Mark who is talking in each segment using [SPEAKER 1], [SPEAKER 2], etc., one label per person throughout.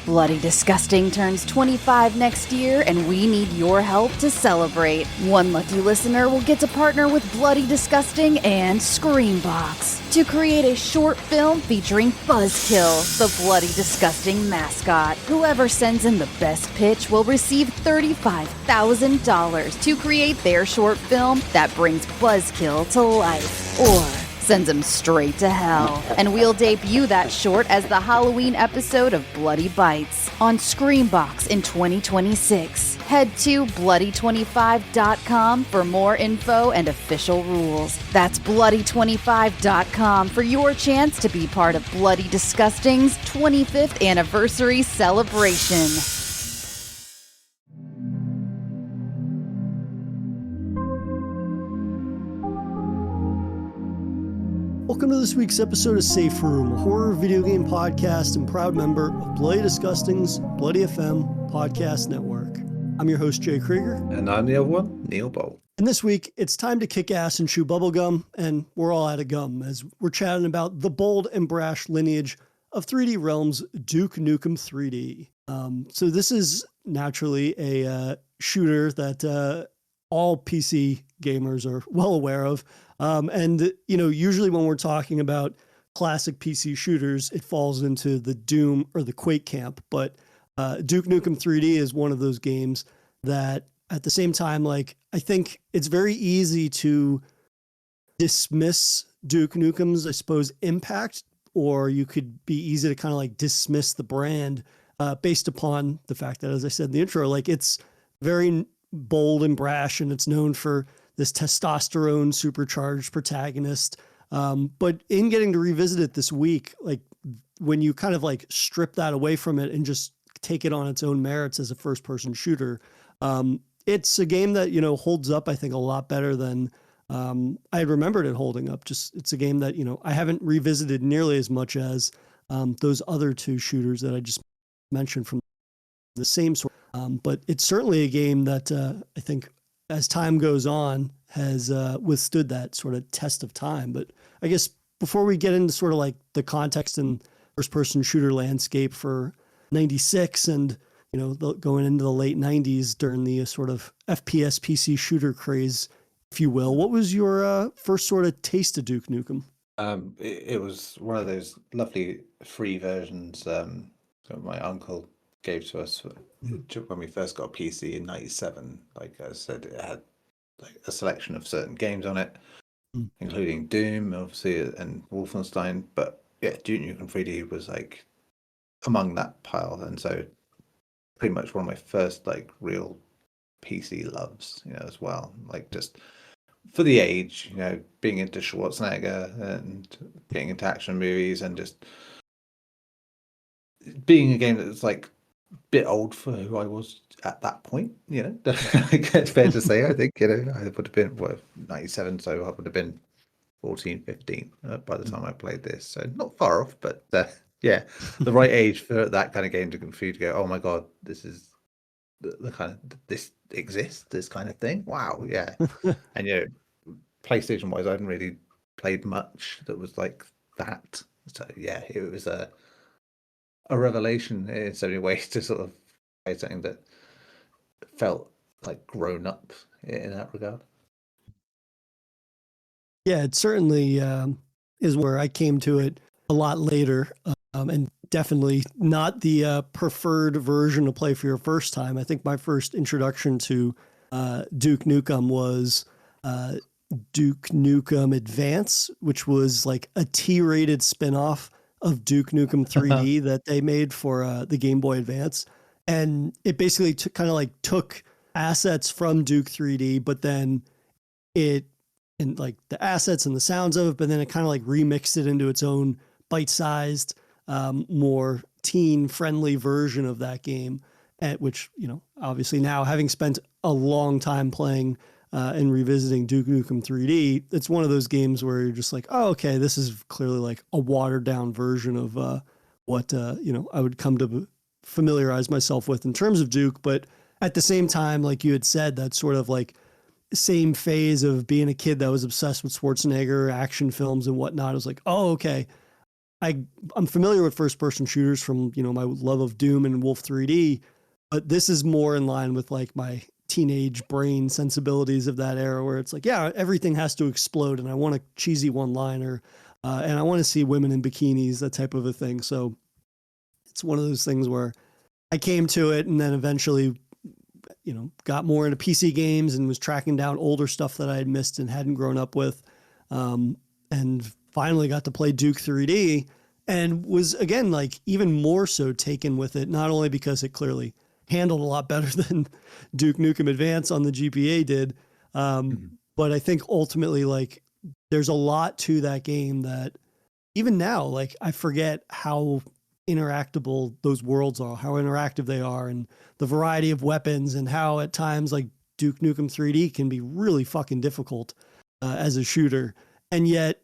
[SPEAKER 1] Bloody Disgusting turns 25 next year, and we need your help to celebrate. One lucky listener will get to partner with Bloody Disgusting and Screambox to create a short film featuring Buzzkill, the Bloody Disgusting mascot. Whoever sends in the best pitch will receive $35,000 to create their short film that brings Buzzkill to life. Or sends him straight to hell. And we'll debut that short as the Halloween episode of Bloody Bites on Screambox in 2026. Head to bloody25.com for more info and official rules. That's bloody25.com for your chance to be part of Bloody Disgusting's 25th anniversary celebration.
[SPEAKER 2] Welcome to this week's episode of Safe Room, a horror video game podcast and proud member of Bloody Disgusting's Bloody FM podcast network. I'm your host, Jay Krieger.
[SPEAKER 3] And I'm the other one, Neil Bolt.
[SPEAKER 2] And this week, it's time to kick ass and chew bubblegum, and we're all out of gum as we're chatting about the bold and brash lineage of 3D Realms' Duke Nukem 3D. So this is naturally a shooter that all PC gamers are well aware of. And, you know, usually when we're talking about classic PC shooters, it falls into the Doom or the Quake camp. But Duke Nukem 3D is one of those games that at the same time, like, I think it's very easy to dismiss Duke Nukem's, I suppose, impact, or you could be easy to kind of like dismiss the brand based upon the fact that, as I said in the intro, like it's very bold and brash and it's known for this testosterone supercharged protagonist. But in getting to revisit it this week, like when you kind of like strip that away from it and just take it on its own merits as a first person shooter, it's a game that, you know, holds up, I think, a lot better than I had remembered it holding up. Just it's a game that, you know, I haven't revisited nearly as much as those other two shooters that I just mentioned from the same sort. But it's certainly a game that I think as time goes on, has withstood that sort of test of time. But I guess before we get into sort of like the context and first-person shooter landscape for 96 and, you know, going into the late 90s during the sort of FPS PC shooter craze, if you will, what was your first sort of taste of Duke Nukem?
[SPEAKER 3] It was one of those lovely free versions that my uncle gave to us when we first got a PC in 97. Like I said, it had like a selection of certain games on it, including Doom, obviously, and Wolfenstein. But yeah, Duke Nukem 3D was like among that pile, and so pretty much one of my first like real PC loves, you know, as well. Like just for the age, you know, being into Schwarzenegger and being into action movies, and just being a game that's like bit old for who I was at that point, you know. It's fair to say. I think, you know, I would have been 97, so I would have been 14, 15 by the time I played this, so not far off, but yeah, the right age for that kind of game for you to go, oh my god, this is the kind of, this exists, this kind of thing, wow. Yeah. And you know, PlayStation wise, I hadn't really played much that was like that, so yeah, it was a revelation in so many ways to sort of play something that felt like grown up in that regard.
[SPEAKER 2] Yeah, it certainly is where I came to it a lot later, and definitely not the preferred version to play for your first time. I think my first introduction to Duke Nukem was Duke Nukem Advance, which was like a T-rated spinoff of Duke Nukem 3D that they made for the Game Boy Advance. And it basically kind of like took assets from Duke 3D, but then and like the assets and the sounds of it, but then it kind of like remixed it into its own bite-sized, more teen-friendly version of that game, at which, you know, obviously now having spent a long time playing and revisiting Duke Nukem 3D, it's one of those games where you're just like, oh, okay, this is clearly like a watered down version of what, you know, I would come to familiarize myself with in terms of Duke. But at the same time, like you had said, that sort of like same phase of being a kid that was obsessed with Schwarzenegger, action films and whatnot. It was like, oh, okay, I'm familiar with first person shooters from, my love of Doom and Wolf 3D, but this is more in line with like my teenage brain sensibilities of that era where it's like, yeah, everything has to explode and I want a cheesy one liner. And I want to see women in bikinis, that type of a thing. So it's one of those things where I came to it and then eventually, got more into PC games and was tracking down older stuff that I had missed and hadn't grown up with. And finally got to play Duke 3D and was again, like even more so taken with it, not only because it clearly handled a lot better than Duke Nukem Advance on the GPA did. But I think ultimately, like, there's a lot to that game that even now, like, I forget how interactable those worlds are, how interactive they are, and the variety of weapons, and how at times, like, Duke Nukem 3D can be really fucking difficult as a shooter. And yet,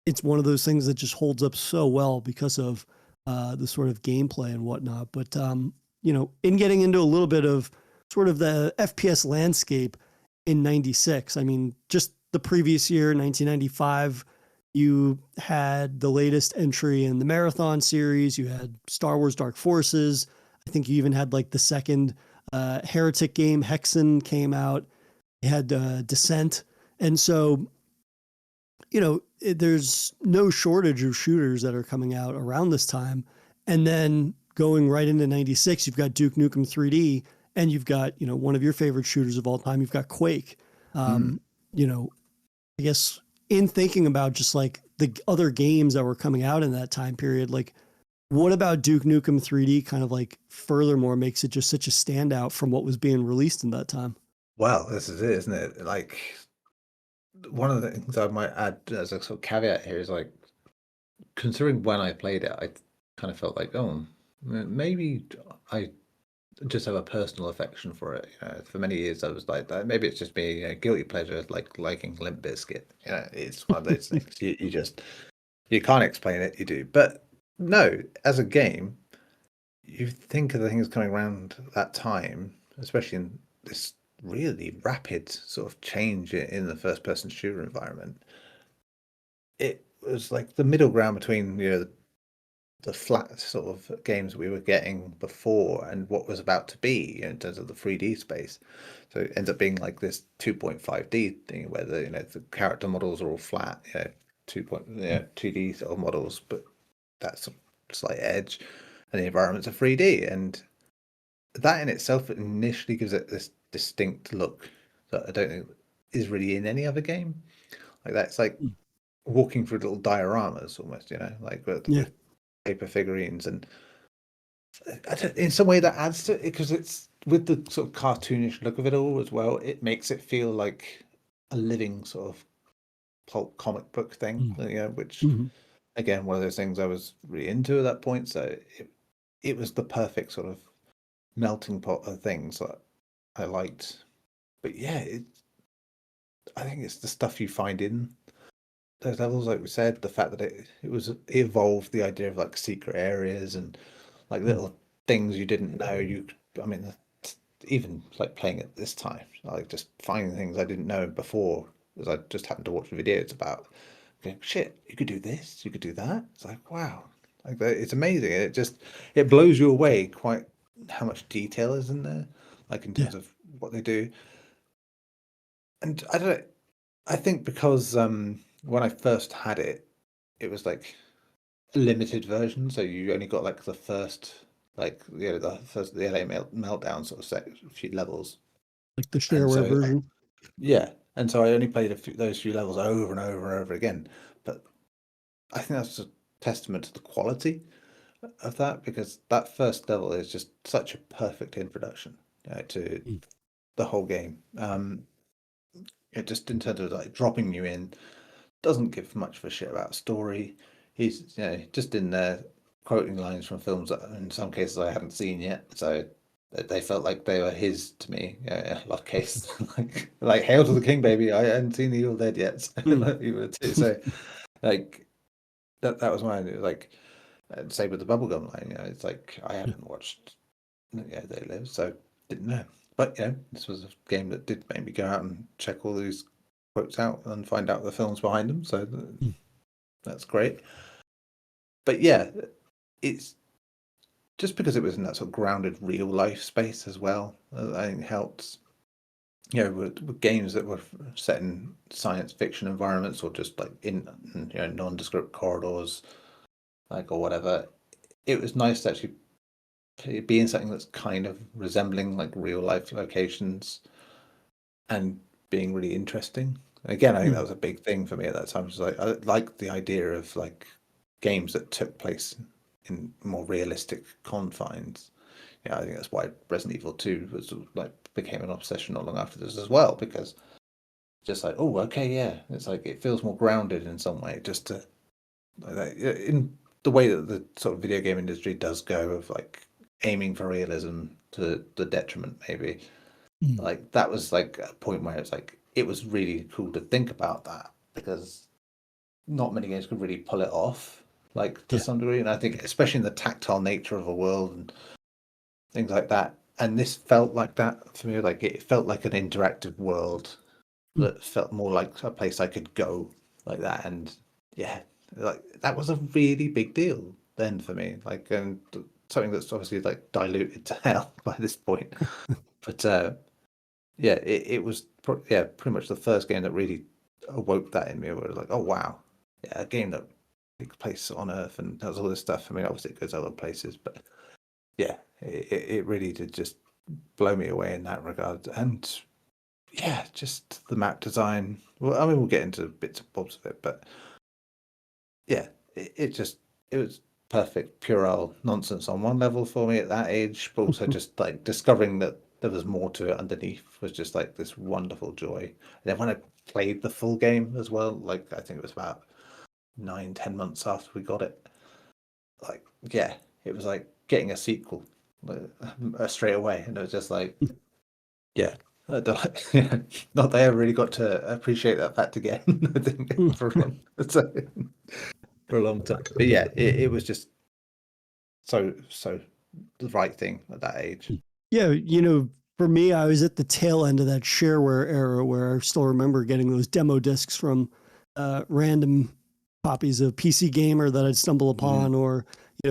[SPEAKER 2] it's one of those things that just holds up so well because of the sort of gameplay and whatnot. But, in getting into a little bit of sort of the FPS landscape in 96, I mean, just the previous year, 1995, you had the latest entry in the Marathon series. You had Star Wars Dark Forces. I think you even had like the second Heretic game, Hexen, came out. You had Descent. And so, there's no shortage of shooters that are coming out around this time. And then going right into 96, you've got Duke Nukem 3D, and you've got, one of your favorite shooters of all time. You've got Quake. I guess in thinking about just like the other games that were coming out in that time period, like what about Duke Nukem 3D kind of like furthermore makes it just such a standout from what was being released in that time?
[SPEAKER 3] Well, this is it, isn't it? Like, one of the things I might add as a sort of caveat here is like, considering when I played it, I kind of felt like, oh, maybe I just have a personal affection for it. For many years I was like that. Maybe it's just me, guilty pleasure, like liking Limp Bizkit. It's one of those things. You can't explain it. You do, but no, as a game, you think of the things coming around that time, especially in this really rapid sort of change in the first-person shooter environment. It was like the middle ground between the flat sort of games we were getting before and what was about to be in terms of the 3D space. So it ends up being like this 2.5D thing where the character models are all flat, 2D sort of models, but that's a slight edge, and the environments are 3D, and that in itself initially gives it this distinct look that I don't think is really in any other game. Like that's like walking through little dioramas almost, like with paper figurines, and in some way that adds to it because it's with the sort of cartoonish look of it all as well. It makes it feel like a living sort of pulp comic book thing, which again, one of those things I was really into at that point. So it was the perfect sort of melting pot of things that I liked. But yeah, I think it's the stuff you find in those levels, like we said, the fact that it evolved the idea of like secret areas and like little things you didn't know. Even like playing it this time, like just finding things I didn't know before, as I just happened to watch videos about. Going, shit, you could do this, you could do that. It's like, wow, like it's amazing. It blows you away quite how much detail is in there, like in terms of what they do. And I don't know, I think because when I first had it, it was like a limited version, so you only got like the first, like the LA Meltdown sort of few levels,
[SPEAKER 2] like the shareware version.
[SPEAKER 3] Yeah, and so I only played those few levels over and over and over again. But I think that's a testament to the quality of that, because that first level is just such a perfect introduction to the whole game. It just in terms of like dropping you in, doesn't give much of a shit about story. He's just in there quoting lines from films that in some cases I hadn't seen yet, so they felt like they were his to me. A lot of cases like Hail to the King, baby. I hadn't seen The Evil Dead yet, so like that was mine. It was like same with the bubblegum line. It's like I hadn't watched They Live, so didn't know. But this was a game that did make me go out and check all these quotes out and find out the films behind them. So that's great. but yeah, it's just because it was in that sort of grounded real life space as well. I think helped. With games that were set in science fiction environments or just like in nondescript corridors, like or whatever, it was nice to actually be in something that's kind of resembling like real life locations and being really interesting. Again, I think that was a big thing for me at that time. It was like I liked the idea of like games that took place in more realistic confines. Yeah, I think that's why Resident Evil 2 was like became an obsession not long after this as well, because just like, oh, okay, yeah, it's like it feels more grounded in some way, just to like in the way that the sort of video game industry does go of like aiming for realism to the detriment, maybe. Like that was like a point where it's like it was really cool to think about that because not many games could really pull it off, like to some degree, and I think especially in the tactile nature of a world and things like that. And this felt like that for me. Like it felt like an interactive world that felt more like a place I could go like that. And yeah, like that was a really big deal then for me. Like, and something that's obviously like diluted to hell by this point. But yeah, it was pretty much the first game that really awoke that in me. Where it was like, oh wow, yeah, a game that takes place on Earth and does all this stuff. I mean, obviously it goes other places, but yeah, it really did just blow me away in that regard. And yeah, just the map design. Well, I mean, we'll get into bits and bobs of it, but yeah, it was perfect, puerile nonsense on one level for me at that age, but also just like discovering that there was more to it underneath was just like this wonderful joy. And then when I played the full game as well, like I think it was about 9-10 months after we got it, like yeah, it was like getting a sequel straight away, and it was just like, yeah, not that I ever really got to appreciate that fact again. I think for a long time, but yeah, it was just so the right thing at that age.
[SPEAKER 2] Yeah, for me, I was at the tail end of that shareware era where I still remember getting those demo discs from random copies of PC Gamer that I'd stumble upon, or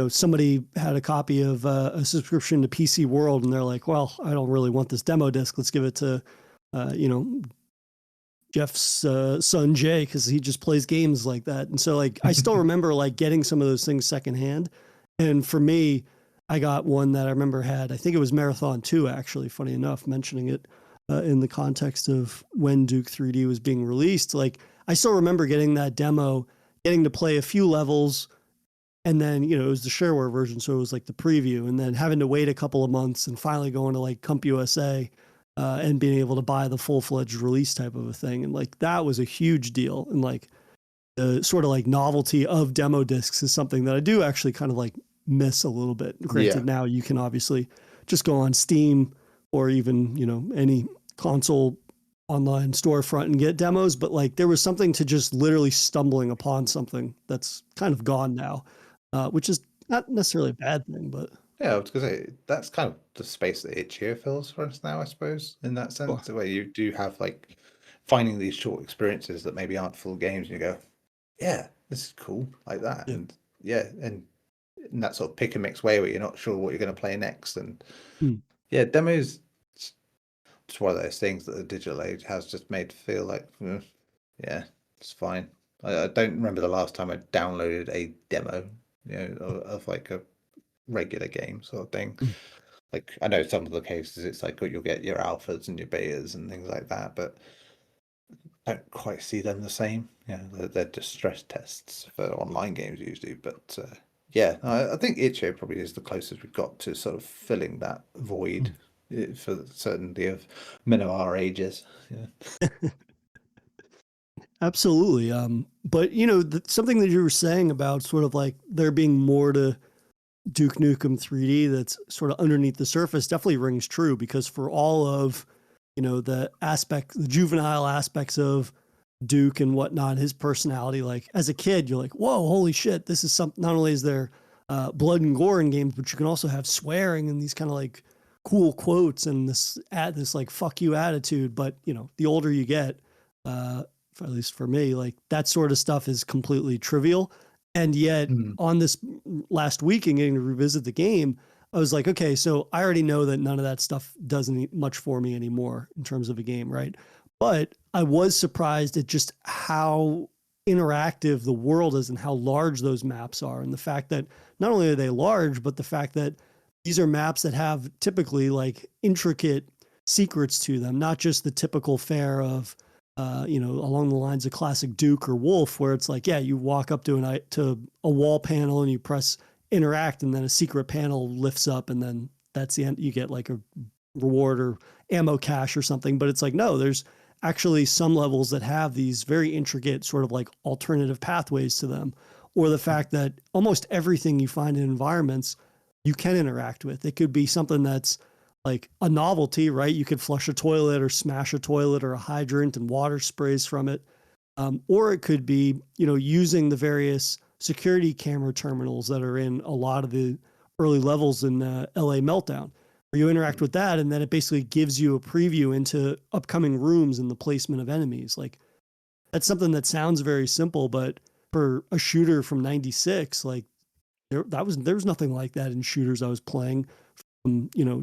[SPEAKER 2] somebody had a copy of a subscription to PC World, and they're like, "Well, I don't really want this demo disc. Let's give it to Jeff's son Jay because he just plays games like that." And so, like, I still remember like getting some of those things secondhand. And for me, I got one that I remember had, I think it was Marathon 2, actually, funny enough, mentioning it in the context of when Duke 3D was being released. Like, I still remember getting that demo, getting to play a few levels, and then, it was the shareware version, so it was like the preview, and then having to wait a couple of months and finally going to like CompUSA and being able to buy the full-fledged release type of a thing. And like, that was a huge deal. And like, the sort of like novelty of demo discs is something that I do actually kind of like miss a little bit. Granted, now you can obviously just go on Steam or even, any console online storefront and get demos, but like there was something to just literally stumbling upon something that's kind of gone now, which is not necessarily a bad thing, but
[SPEAKER 3] yeah, I was gonna say that's kind of the space that Itch.io fills for us now, I suppose, in that sense, where you do have like finding these short experiences that maybe aren't full games, and you go, yeah, this is cool, like that, and and in that sort of pick and mix way where you're not sure what you're going to play next, and yeah, demos. It's one of those things that the digital age has just made feel like, yeah, it's fine. I don't remember the last time I downloaded a demo, of like a regular game sort of thing. Like I know some of the cases it's like you'll get your alphas and your betas and things like that, but I don't quite see them the same. Yeah, they're just stress tests for online games usually, but yeah, I think Itch.io probably is the closest we've got to sort of filling that void for the certainty of men of our ages. Yeah.
[SPEAKER 2] Absolutely. But something that you were saying about sort of like there being more to Duke Nukem 3D that's sort of underneath the surface definitely rings true, because for all of, the juvenile aspects of Duke and whatnot, his personality, like as a kid, you're like, whoa, holy shit, this is something. Not only is there blood and gore in games, but you can also have swearing and these kind of like cool quotes and this like fuck you attitude. But the older you get, at least for me, like that sort of stuff is completely trivial. And yet
[SPEAKER 3] Mm.
[SPEAKER 2] on this last week and getting to revisit the game, I was like, okay, so I already know that none of that stuff doesn't much for me anymore in terms of a game, right? But I was surprised at just how interactive the world is and how large those maps are. And the fact that not only are they large, but the fact that these are maps that have typically like intricate secrets to them, not just the typical fare of, along the lines of classic Duke or Wolf, where it's like, yeah, you walk up to a wall panel and you press interact, and then a secret panel lifts up, and then that's the end. You get like a reward or ammo cache or something. But it's like, no, there's actually some levels that have these very intricate sort of like alternative pathways to them, or the fact that almost everything you find in environments you can interact with. It could be something that's like a novelty, right? You could flush a toilet or smash a toilet or a hydrant and water sprays from it. Or it could be, using the various security camera terminals that are in a lot of the early levels in LA Meltdown, where you interact with that. And then it basically gives you a preview into upcoming rooms and the placement of enemies. Like, that's something that sounds very simple, but for a shooter from 96, like there was nothing like that in shooters I was playing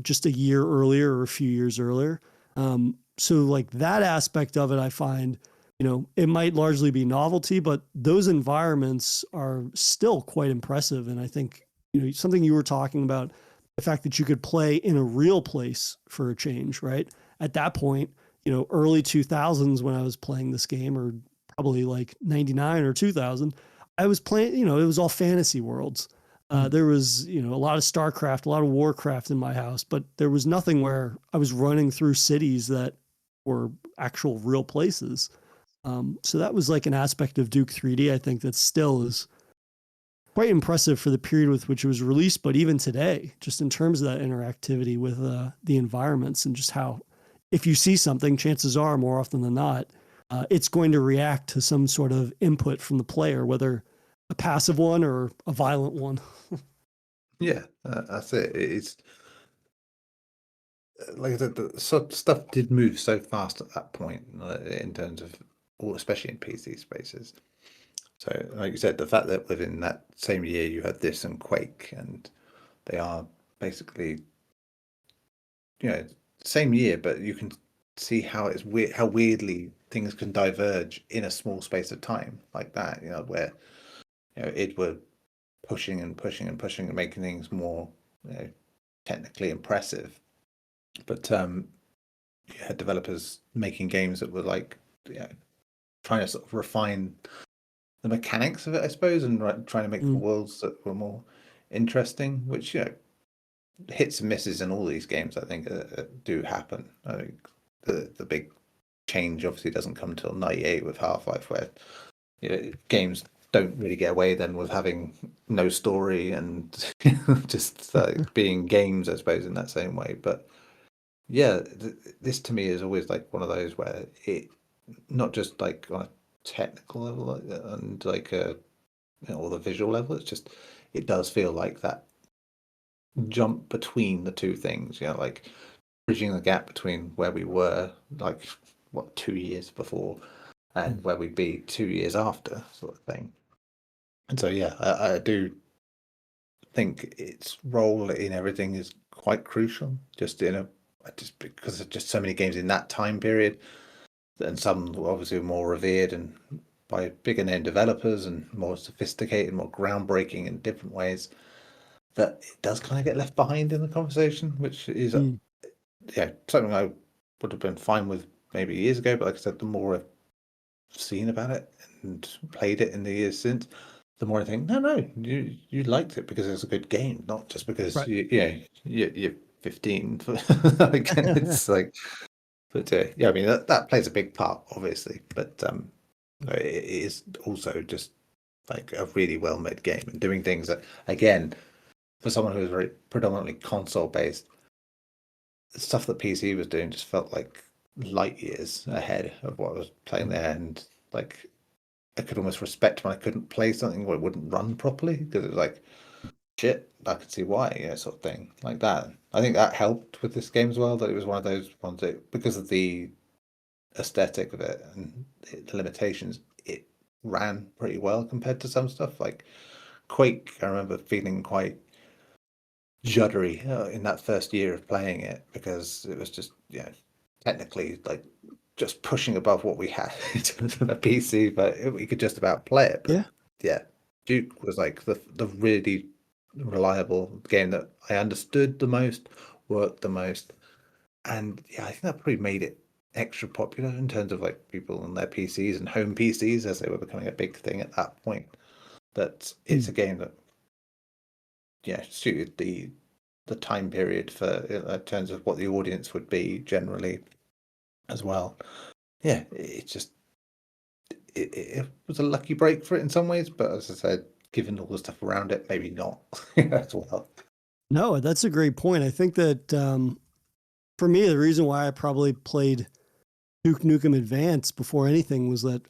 [SPEAKER 2] just a year earlier or a few years earlier. So like that aspect of it, I find, it might largely be novelty, but those environments are still quite impressive. And I think, something you were talking about, the fact that you could play in a real place for a change, right? At that point, early 2000s when I was playing this game, or probably like 99 or 2000, I was playing, it was all fantasy worlds. There was, a lot of StarCraft, a lot of Warcraft in my house, but there was nothing where I was running through cities that were actual real places. So that was like an aspect of Duke 3D, I think, that still is quite impressive for the period with which it was released. But even today, just in terms of that interactivity with the environments, and just how, if you see something, chances are more often than not, it's going to react to some sort of input from the player, whether a passive one or a violent one.
[SPEAKER 3] Yeah, that's it. It's like I said, the stuff did move so fast at that point, in terms of, especially in PC spaces. So, like you said, the fact that within that same year you had this and Quake, and they are basically, same year, but you can see how it's weird, how weirdly things can diverge in a small space of time like that. Where it were pushing and pushing and pushing and making things more, technically impressive, but you had developers making games that were like, trying to sort of refine the mechanics of it, I suppose, and trying to make the worlds that were more interesting, which hits and misses in all these games, I think, do happen. I think the big change obviously doesn't come until 98 with Half-Life, where games don't really get away then with having no story and just being games, I suppose, in that same way. But yeah, this to me is always like one of those where it, not just like on a technical level and like or the visual level, it's just, it does feel like that jump between the two things, like bridging the gap between where we were like 2 years before and where we'd be 2 years after, sort of thing. And so yeah, I do think its role in everything is quite crucial, just because of just so many games in that time period, and some obviously more revered and by bigger name developers and more sophisticated, more groundbreaking in different ways, that it does kind of get left behind in the conversation, which is something I would have been fine with maybe years ago, but like I said, the more I've seen about it and played it in the years since, the more I think, no, you liked it because it's a good game, not just because
[SPEAKER 2] Right.
[SPEAKER 3] you're 15. Like, it's like, but I mean that plays a big part, obviously, but it is also just like a really well made game and doing things that, again, for someone who was very predominantly console based, the stuff that PC was doing just felt like light years ahead of what I was playing there, and like I could almost respect when I couldn't play something where it wouldn't run properly, because it was like, shit, I could see why, sort of thing like that. I think that helped with this game as well, that it was one of those ones that, because of the aesthetic of it and the limitations, it ran pretty well compared to some stuff. Like Quake, I remember feeling quite juddery in that first year of playing it because it was just, technically like just pushing above what we had in terms of a PC, but we could just about play it. But
[SPEAKER 2] Yeah.
[SPEAKER 3] yeah, Duke was like the really reliable game that I understood the most, worked the most, and yeah, I think that probably made it extra popular in terms of like people on their PCs and home PCs as they were becoming a big thing at that point. That it's a game that suited the time period for in terms of what the audience would be generally as well. Yeah, it was a lucky break for it in some ways, but as I said, given all the stuff around it, maybe not as well.
[SPEAKER 2] No, that's a great point. I think that for me, the reason why I probably played Duke Nukem Advance before anything was that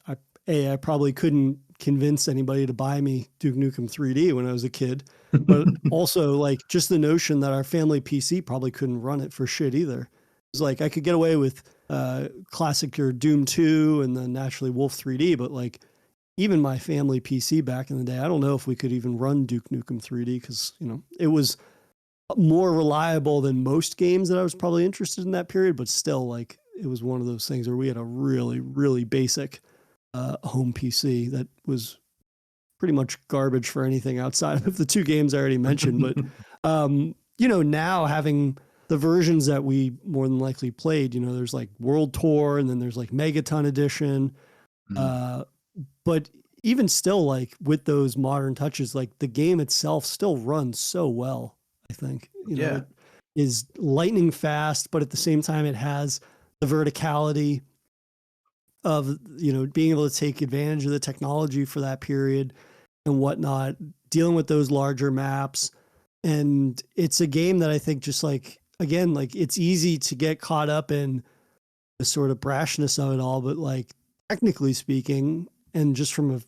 [SPEAKER 2] I probably couldn't convince anybody to buy me Duke Nukem 3D when I was a kid, but also like just the notion that our family PC probably couldn't run it for shit either. It's like I could get away with classic your Doom 2 and then naturally Wolf 3D, but like even my family PC back in the day, I don't know if we could even run Duke Nukem 3D because it was more reliable than most games that I was probably interested in that period, but still like it was one of those things where we had a really, really basic home PC that was pretty much garbage for anything outside of the two games I already mentioned. But, now having the versions that we more than likely played, there's like World Tour and then there's like Megaton Edition. But even still, like with those modern touches, like the game itself still runs so well, I think. It is lightning fast, but at the same time, it has the verticality of being able to take advantage of the technology for that period and whatnot, dealing with those larger maps. And it's a game that I think just like, again, like it's easy to get caught up in the sort of brashness of it all, but like technically speaking, and just from a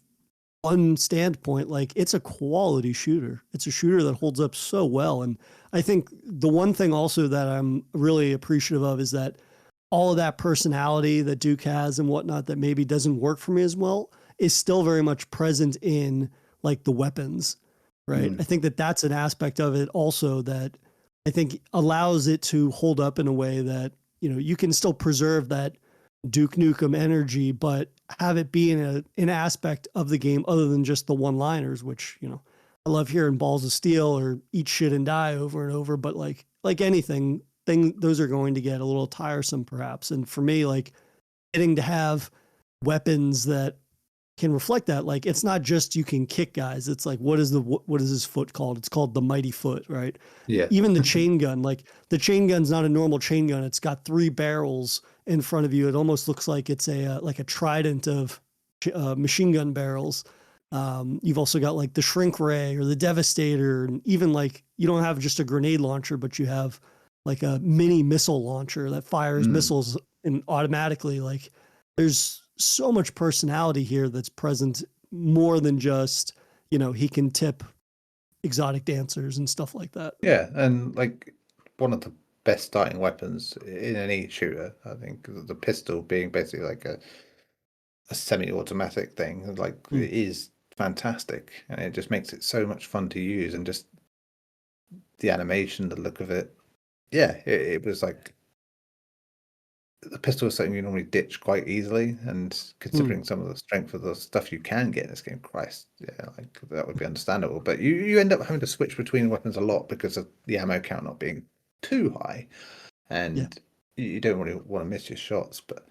[SPEAKER 2] fun standpoint, like it's a quality shooter. It's a shooter that holds up so well. And I think the one thing also that I'm really appreciative of is that all of that personality that Duke has and whatnot that maybe doesn't work for me as well is still very much present in like the weapons, right? I think that that's an aspect of it also that I think allows it to hold up in a way that, you can still preserve that Duke Nukem energy, but have it be in an aspect of the game other than just the one-liners, which, I love hearing balls of steel or eat shit and die over and over, but like anything, those are going to get a little tiresome perhaps. And for me, like getting to have weapons that can reflect that, like it's not just you can kick guys. It's like, what is this foot called? It's called the mighty foot, right?
[SPEAKER 3] Yeah.
[SPEAKER 2] Even the chain gun, like the chain gun's not a normal chain gun. It's got 3 barrels in front of you. It almost looks like it's like a trident of machine gun barrels. You've also got like the shrink ray or the devastator, and even like you don't have just a grenade launcher, but you have like a mini missile launcher that fires missiles and automatically. Like there's so much personality here that's present more than just, he can tip exotic dancers and stuff like that.
[SPEAKER 3] Yeah, and like one of the best starting weapons in any shooter, I think, the pistol being basically like a semi-automatic thing, like it is fantastic, and it just makes it so much fun to use, and just the animation, the look of it. Yeah, it was like the pistol is something you normally ditch quite easily, and considering some of the strength of the stuff you can get in this game, Christ, yeah, like that would be understandable. But you end up having to switch between weapons a lot because of the ammo count not being too high, and you don't really want to miss your shots. But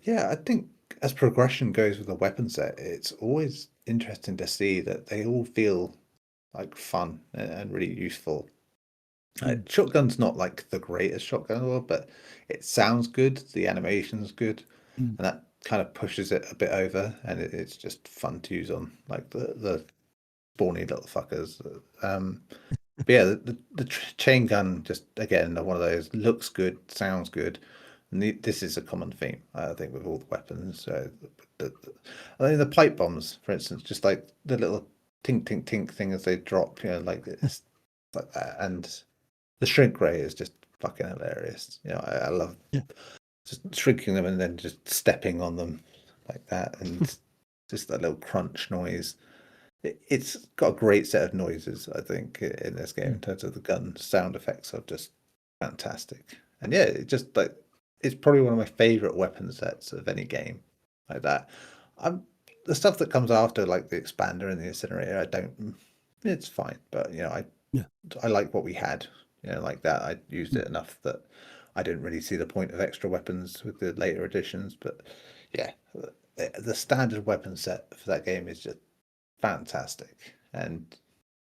[SPEAKER 3] yeah, I think as progression goes with the weapon set, it's always interesting to see that they all feel like fun and really useful. Shotgun's not like the greatest shotgun in the world, but it sounds good. The animation's good, and that kind of pushes it a bit over. And it's just fun to use on like the spawny little fuckers. But yeah, the chain gun just again one of those looks good, sounds good, and this is a common theme I think with all the weapons. I think the pipe bombs, for instance, just like the little tink tink tink thing as they drop, like this, like that, and the shrink ray is just fucking hilarious. I love just shrinking them and then just stepping on them like that. And just that little crunch noise. It's got a great set of noises, I think, in this game in terms of the gun sound effects are just fantastic. And yeah, it just like it's probably one of my favorite weapon sets of any game like that. I'm the stuff that comes after, like the expander and the incinerator, I don't. It's fine, but
[SPEAKER 2] Yeah.
[SPEAKER 3] I like what we had. Like that. I used it enough that I didn't really see the point of extra weapons with the later editions. But yeah, the standard weapon set for that game is just fantastic, and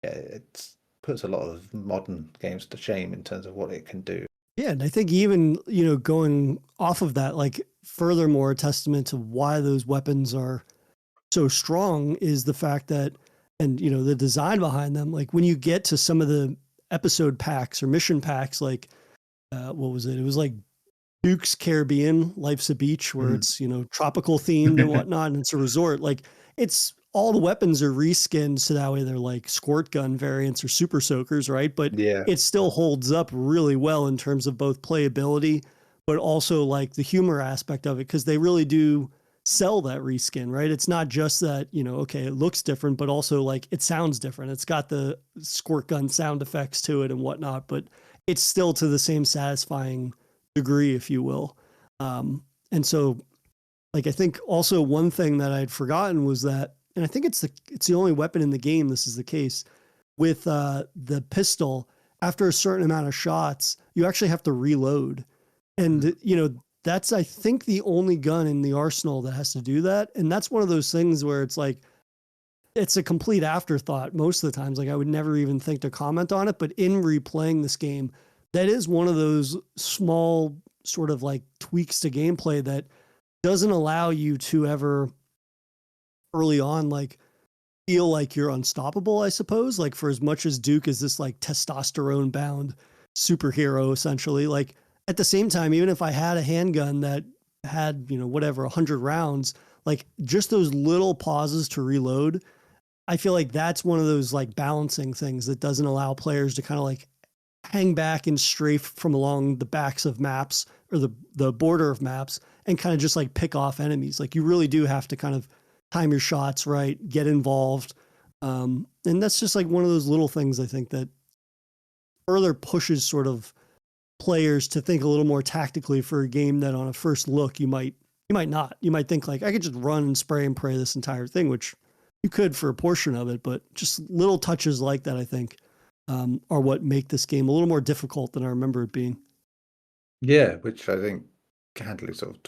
[SPEAKER 3] yeah, it puts a lot of modern games to shame in terms of what it can do.
[SPEAKER 2] Yeah, and I think even, going off of that, like furthermore, a testament to why those weapons are so strong is the fact that, and the design behind them, like when you get to some of the episode packs or mission packs, like what was it? It was like Duke's Caribbean, Life's a Beach, where it's, tropical themed and whatnot, and it's a resort. Like it's all the weapons are reskinned so that way they're like squirt gun variants or super soakers, right? But
[SPEAKER 3] Yeah,
[SPEAKER 2] it still holds up really well in terms of both playability, but also like the humor aspect of it, because they really do sell that reskin, right? It's not just that, okay, it looks different, but also like it sounds different. It's got the squirt gun sound effects to it and whatnot, but it's still to the same satisfying degree, if you will. And so, like, I think also one thing that I'd forgotten was that, and I think it's the only weapon in the game. This is the case with the pistol. After a certain amount of shots, you actually have to reload, and that's I think the only gun in the arsenal that has to do that. And that's one of those things where it's like it's a complete afterthought most of the times. Like I would never even think to comment on it, but in replaying this game, that is one of those small sort of like tweaks to gameplay that doesn't allow you to ever early on like feel like you're unstoppable, I suppose. Like for as much as Duke is this like testosterone bound superhero essentially, like at the same time, even if I had a handgun that had, whatever, 100 rounds, like just those little pauses to reload, I feel like that's one of those like balancing things that doesn't allow players to kind of like hang back and strafe from along the backs of maps or the border of maps and kind of just like pick off enemies. Like you really do have to kind of time your shots right, get involved. And that's just like one of those little things I think that further pushes sort of players to think a little more tactically for a game that on a first look you might not. You might think like I could just run and spray and pray this entire thing, which you could for a portion of it, but just little touches like that I think are what make this game a little more difficult than I remember it being.
[SPEAKER 3] yeah, which I think handily sort of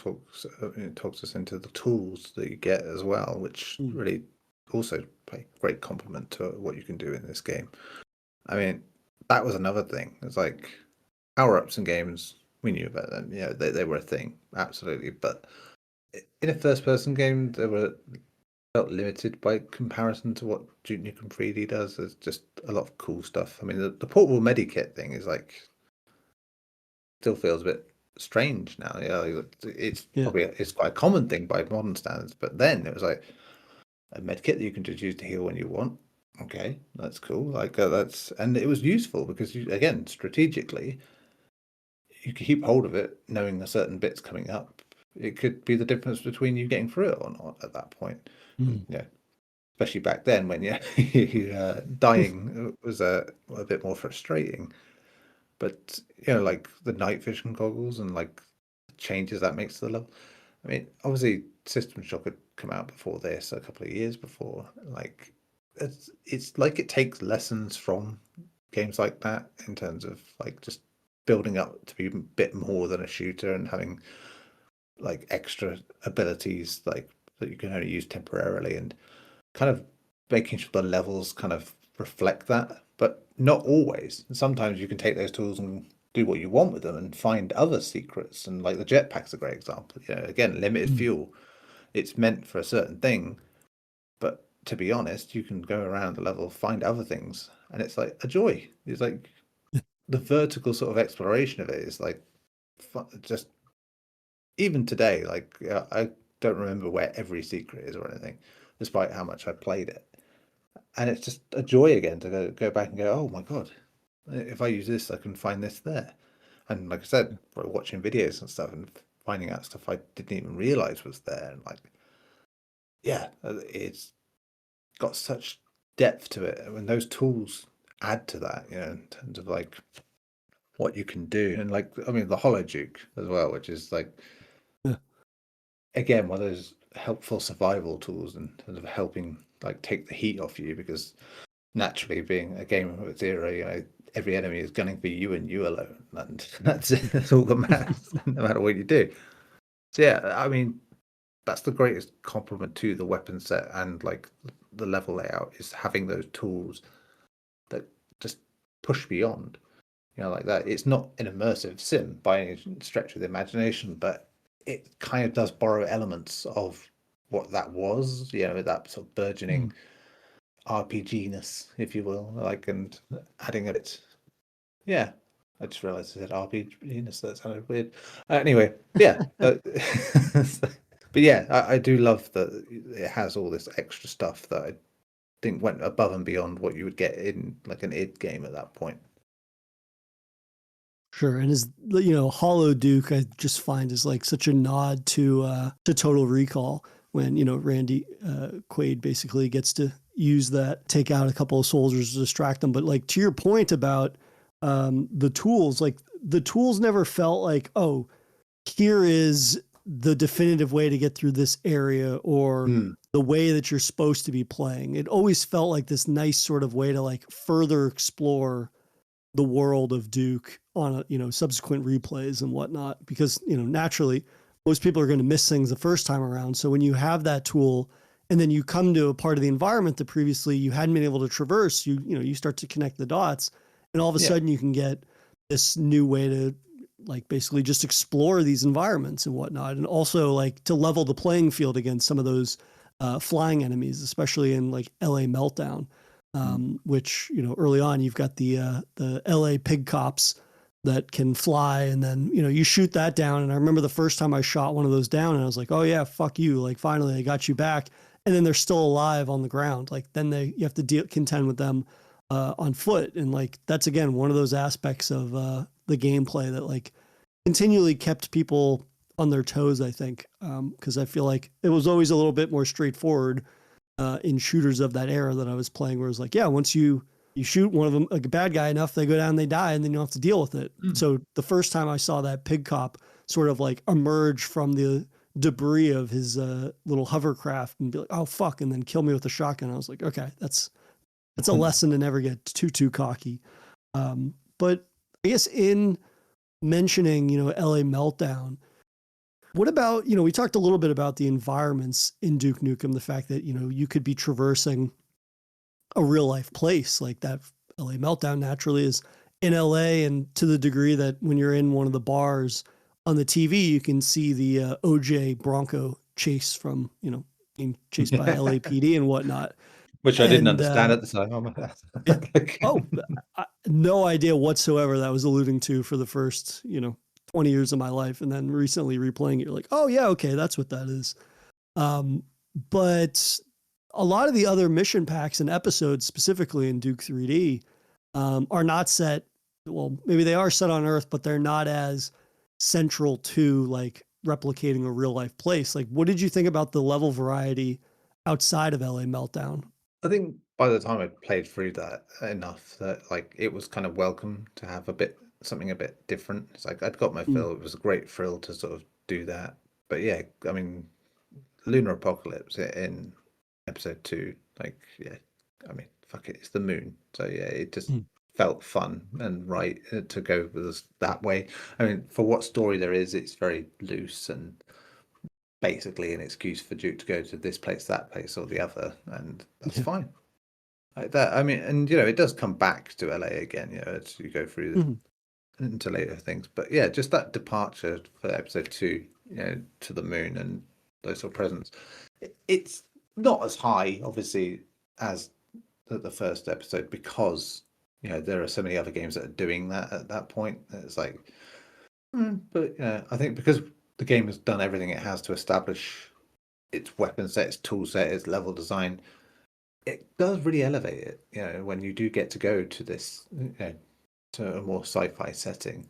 [SPEAKER 3] talks us into the tools that you get as well, which really also play a great compliment to what you can do in this game. I mean, that was another thing. It's like power-ups in games, we knew about them. They were a thing, absolutely. But in a first-person game, they were felt limited by comparison to what Duke Nukem 3D does. There's just a lot of cool stuff. I mean, the portable medikit thing is like still feels a bit strange now. It's probably it's quite a common thing by modern standards. But then it was like a medkit that you can just use to heal when you want. Okay, that's cool. Like and it was useful because again, strategically, you could keep hold of it, knowing a certain bit's coming up. It could be the difference between you getting through it or not at that point. Yeah, especially back then when dying was a bit more frustrating. But like the night vision goggles and like changes that makes to the level. I mean, obviously, System Shock had come out before this, a couple of years before. Like, it's like it takes lessons from games like that in terms of like just building up to be a bit more than a shooter and having like extra abilities like that you can only use temporarily and kind of making sure the levels kind of reflect that, but not always. Sometimes you can take those tools and do what you want with them and find other secrets. And like the jetpack's a great example. Again, limited fuel. It's meant for a certain thing, but to be honest, you can go around the level, find other things, and it's like a joy. It's like the vertical sort of exploration of it is like just even today. Like I don't remember where every secret is or anything, despite how much I played it. And it's just a joy again to go back and go, oh my god, if I use this, I can find this there. And like I said, by watching videos and stuff and finding out stuff I didn't even realize was there, and like yeah, it's got such depth to it, and those tools add to that, in terms of like what you can do, and like I mean the Hollow Duke as well, which is like
[SPEAKER 2] Yeah.
[SPEAKER 3] again one of those helpful survival tools in terms of helping like take the heat off you, because naturally being a game of its era, every enemy is gunning for you and you alone, and that's all that matters, no matter what you do. So yeah, I mean that's the greatest compliment to the weapon set and like the level layout, is having those tools that just push beyond, like that. It's not an immersive sim by any stretch of the imagination, but it kind of does borrow elements of what that was, that sort of burgeoning RPG-ness, if you will, like, and adding a bit. Yeah, I just realized I said RPG-ness. That sounded weird. Anyway, yeah. But yeah, I do love that it has all this extra stuff that I think went above and beyond what you would get in like an id game at that point.
[SPEAKER 2] Sure, and Hollow Duke, I just find is like such a nod to Total Recall, when Randy Quaid basically gets to use that, take out a couple of soldiers to distract them. But like to your point about the tools, like the tools never felt like, oh, here is the definitive way to get through this area, or the way that you're supposed to be playing. It always felt like this nice sort of way to like further explore the world of Duke on subsequent replays and whatnot, because naturally most people are going to miss things the first time around. So when you have that tool and then you come to a part of the environment that previously you hadn't been able to traverse, you start to connect the dots, and all of a sudden you can get this new way to like basically just explore these environments and whatnot, and also like to level the playing field against some of those flying enemies, especially in like LA Meltdown, which early on you've got the LA pig cops that can fly, and then you shoot that down. And I remember the first time I shot one of those down, and I was like, oh yeah, fuck you, like finally I got you back. And then they're still alive on the ground. Like then you have to contend with them on foot, and like that's again one of those aspects of the gameplay that like continually kept people on their toes, I think, because I feel like it was always a little bit more straightforward in shooters of that era that I was playing, where it's like, yeah, once you shoot one of them, like a bad guy enough, they go down, they die, and then you don't have to deal with it. So the first time I saw that pig cop sort of like emerge from the debris of his little hovercraft and be like, oh fuck, and then kill me with a shotgun, I was like, okay, that's a lesson to never get too cocky. But I guess in mentioning, LA Meltdown, what about, we talked a little bit about the environments in Duke Nukem, the fact that, you could be traversing a real life place like that. LA Meltdown naturally is in LA, and to the degree that when you're in one of the bars on the TV, you can see the OJ Bronco chase from, being chased by LAPD and whatnot.
[SPEAKER 3] Which I didn't understand at the time.
[SPEAKER 2] No idea whatsoever that was alluding to for the first, 20 years of my life. And then recently replaying it, you're like, oh yeah, okay, that's what that is. But a lot of the other mission packs and episodes, specifically in Duke 3D, are not set. Well, maybe they are set on Earth, but they're not as central to like replicating a real life place. Like, what did you think about the level variety outside of LA Meltdown?
[SPEAKER 3] I think by the time I played through that enough that like it was kind of welcome to have something a bit different. It's like I'd got my fill. It was a great thrill to sort of do that. But yeah, I mean, Lunar Apocalypse in episode 2, like, yeah, I mean, fuck it, it's the moon. So yeah, it just felt fun and right to go with us that way. I mean, for what story there is, it's very loose and basically an excuse for Duke to go to this place, that place, or the other, and that's fine. Like that. I mean, and it does come back to LA again, as you go through into later things. But yeah, just that departure for episode 2, to the moon and those sort of presents. It's not as high, obviously, as the first episode, because there are so many other games that are doing that at that point. It's like, but I think because the game has done everything it has to establish its weapon set, its tool set, its level design, it does really elevate it. When you do get to go to this, to a more sci-fi setting,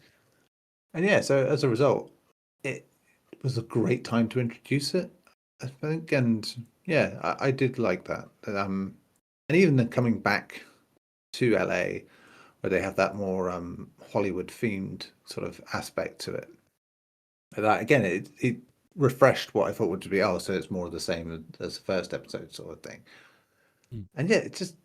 [SPEAKER 3] and yeah, so as a result, it was a great time to introduce it, I think, and Yeah, I did like that. And even then coming back to LA, where they have that more Hollywood themed sort of aspect to it. That again, it refreshed what I thought would be. Oh, so it's more of the same as the first episode, sort of thing.
[SPEAKER 2] Mm.
[SPEAKER 3] And yeah, it's just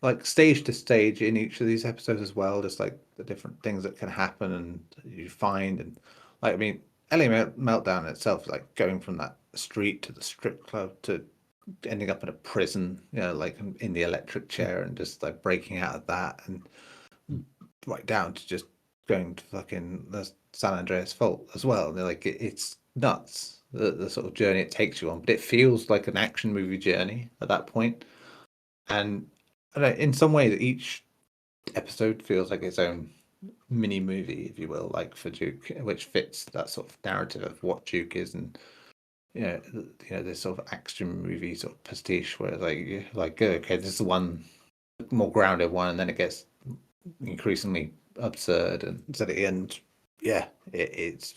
[SPEAKER 3] like stage to stage in each of these episodes as well. Just like the different things that can happen and you find, and like I mean, LA Meltdown itself, like going from that street to the strip club to ending up in a prison, you know, like in the electric chair and just like breaking out of that, and
[SPEAKER 2] Mm.
[SPEAKER 3] right down to just going to fucking the San Andreas Fault as well. And like it's nuts the sort of journey it takes you on, but it feels like an action movie journey at that point. And I don't know, in some ways, each episode feels like its own mini movie, if you will, like for Duke, which fits that sort of narrative of what Duke is, and this sort of action movie sort of pastiche, where like okay, this is the one more grounded one, and then it gets increasingly absurd, and at the end, yeah, it's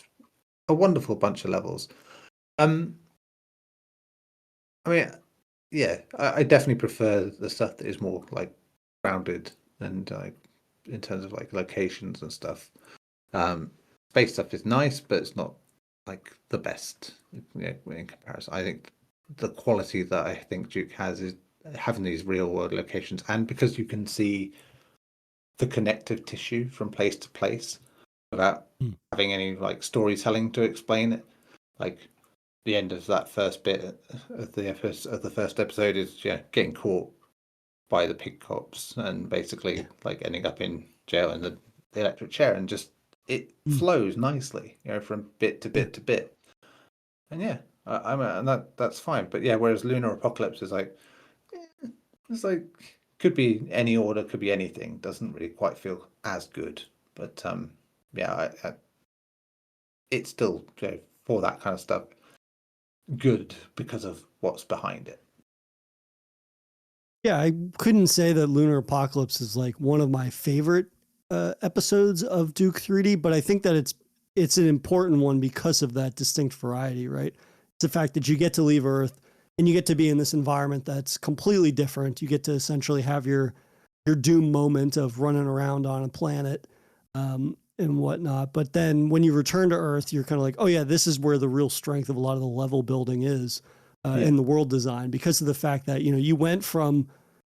[SPEAKER 3] a wonderful bunch of levels. I mean, yeah, I definitely prefer the stuff that is more like grounded and like in terms of like locations and stuff. Um, Space stuff is nice, but it's not like the best, in comparison. I think the quality that I think Duke has is having these real world locations, and because you can see the connective tissue from place to place without
[SPEAKER 2] Mm.
[SPEAKER 3] having any like storytelling to explain it. Like the end of that first bit of the first episode is getting caught by the pig cops and basically like ending up in jail in the electric chair, and just it flows nicely, from bit to bit to bit. And yeah, and that's fine. But yeah, whereas Lunar Apocalypse is like, it's like could be any order, could be anything. Doesn't really quite feel as good. But yeah, it's still for that kind of stuff good because of what's behind it.
[SPEAKER 2] Yeah, I couldn't say that Lunar Apocalypse is like one of my favorite episodes of Duke 3D, but I think that it's an important one because of that distinct variety, right? It's the fact that you get to leave Earth and you get to be in this environment that's completely different. You get to essentially have your Doom moment of running around on a planet and whatnot. But then when you return to Earth, you're kind of like, oh yeah, this is where the real strength of a lot of the level building is in the world design, because of the fact that, you went from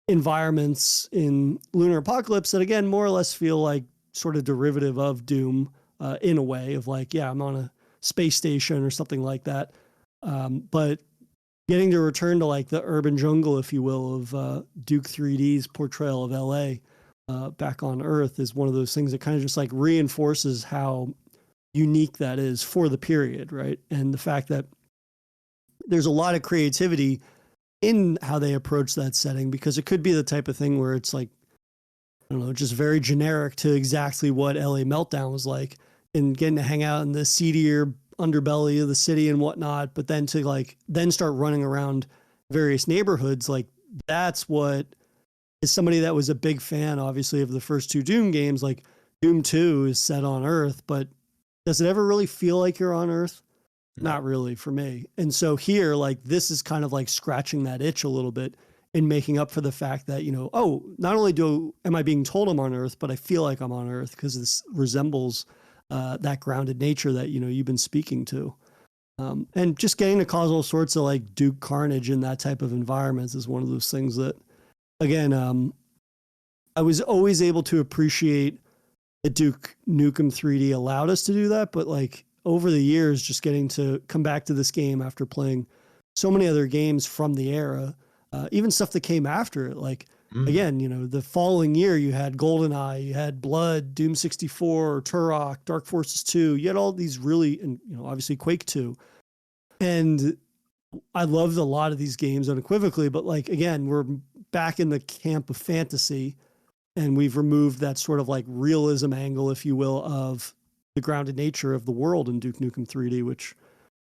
[SPEAKER 2] environments in Lunar Apocalypse that again, more or less feel like sort of derivative of Doom in a way of like, yeah, I'm on a space station or something like that. But getting to return to like the urban jungle, if you will, of Duke 3D's portrayal of LA back on Earth is one of those things that kind of just like reinforces how unique that is for the period, right? And the fact that there's a lot of creativity in how they approach that setting, because it could be the type of thing where it's like, I don't know, just very generic to exactly what LA Meltdown was like, and getting to hang out in the seedier underbelly of the city and whatnot, but then to like then start running around various neighborhoods, like that's what, as somebody that was a big fan obviously of the first two Doom games, like Doom 2 is set on Earth, but does it ever really feel like you're on Earth? Not really for me. And so here, like, this is kind of like scratching that itch a little bit and making up for the fact that, oh, not only am I being told I'm on Earth, but I feel like I'm on Earth because this resembles that grounded nature that, you've been speaking to. And just getting to cause all sorts of like Duke carnage in that type of environments is one of those things that, again, I was always able to appreciate that Duke Nukem 3D allowed us to do that, but like, over the years, just getting to come back to this game after playing so many other games from the era, even stuff that came after it. Like, again, the following year, you had GoldenEye, you had Blood, Doom 64, Turok, Dark Forces 2. You had all these really, and obviously Quake 2. And I loved a lot of these games unequivocally, but like, again, we're back in the camp of fantasy, and we've removed that sort of like realism angle, if you will, of the grounded nature of the world in Duke Nukem 3D, which,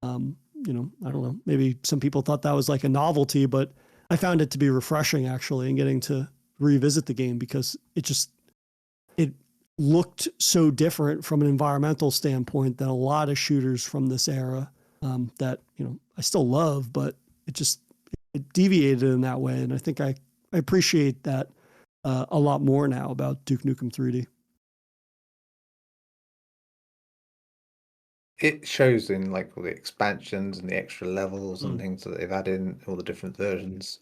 [SPEAKER 2] I don't know, maybe some people thought that was like a novelty, but I found it to be refreshing actually, and getting to revisit the game because it looked so different from an environmental standpoint than a lot of shooters from this era that, I still love, but it deviated in that way, and I think I appreciate that a lot more now about Duke Nukem 3D.
[SPEAKER 3] It shows in like all the expansions and the extra levels and things that they've added in all the different versions.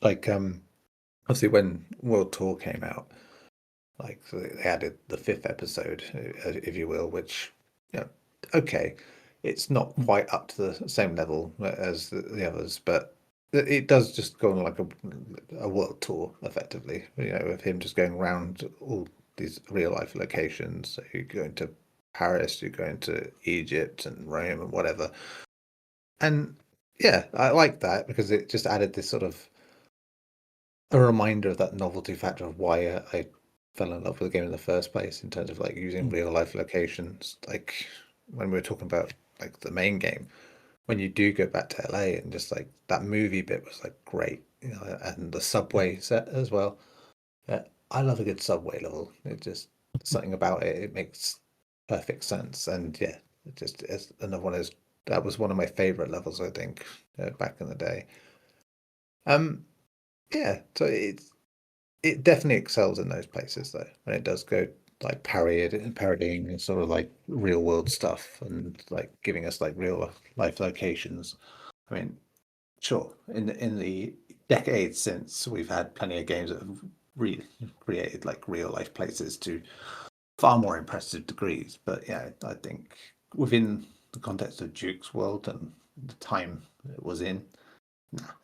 [SPEAKER 3] Like obviously when World Tour came out, like so they added the 5th episode, if you will, which okay, it's not quite up to the same level as the others, but it does just go on like a world tour effectively, of him just going around all these real life locations. So you're going to Paris, you're going to Egypt and Rome and whatever. And yeah, I like that because it just added this sort of a reminder of that novelty factor of why I fell in love with the game in the first place, in terms of like using real life locations. Like when we were talking about like the main game, when you do go back to LA, and just like that movie bit was like great, and the subway set as well. I love a good subway level. It just something about it. It makes perfect sense, and yeah, it just is another one. That was one of my favorite levels, I think, back in the day. Yeah, so it definitely excels in those places though, when it does go like parodying sort of like real world stuff, and like giving us like real life locations. I mean, sure, in the decades since, we've had plenty of games that have recreated like real life places to far more impressive degrees. But yeah, I think within the context of Duke's world and the time it was in,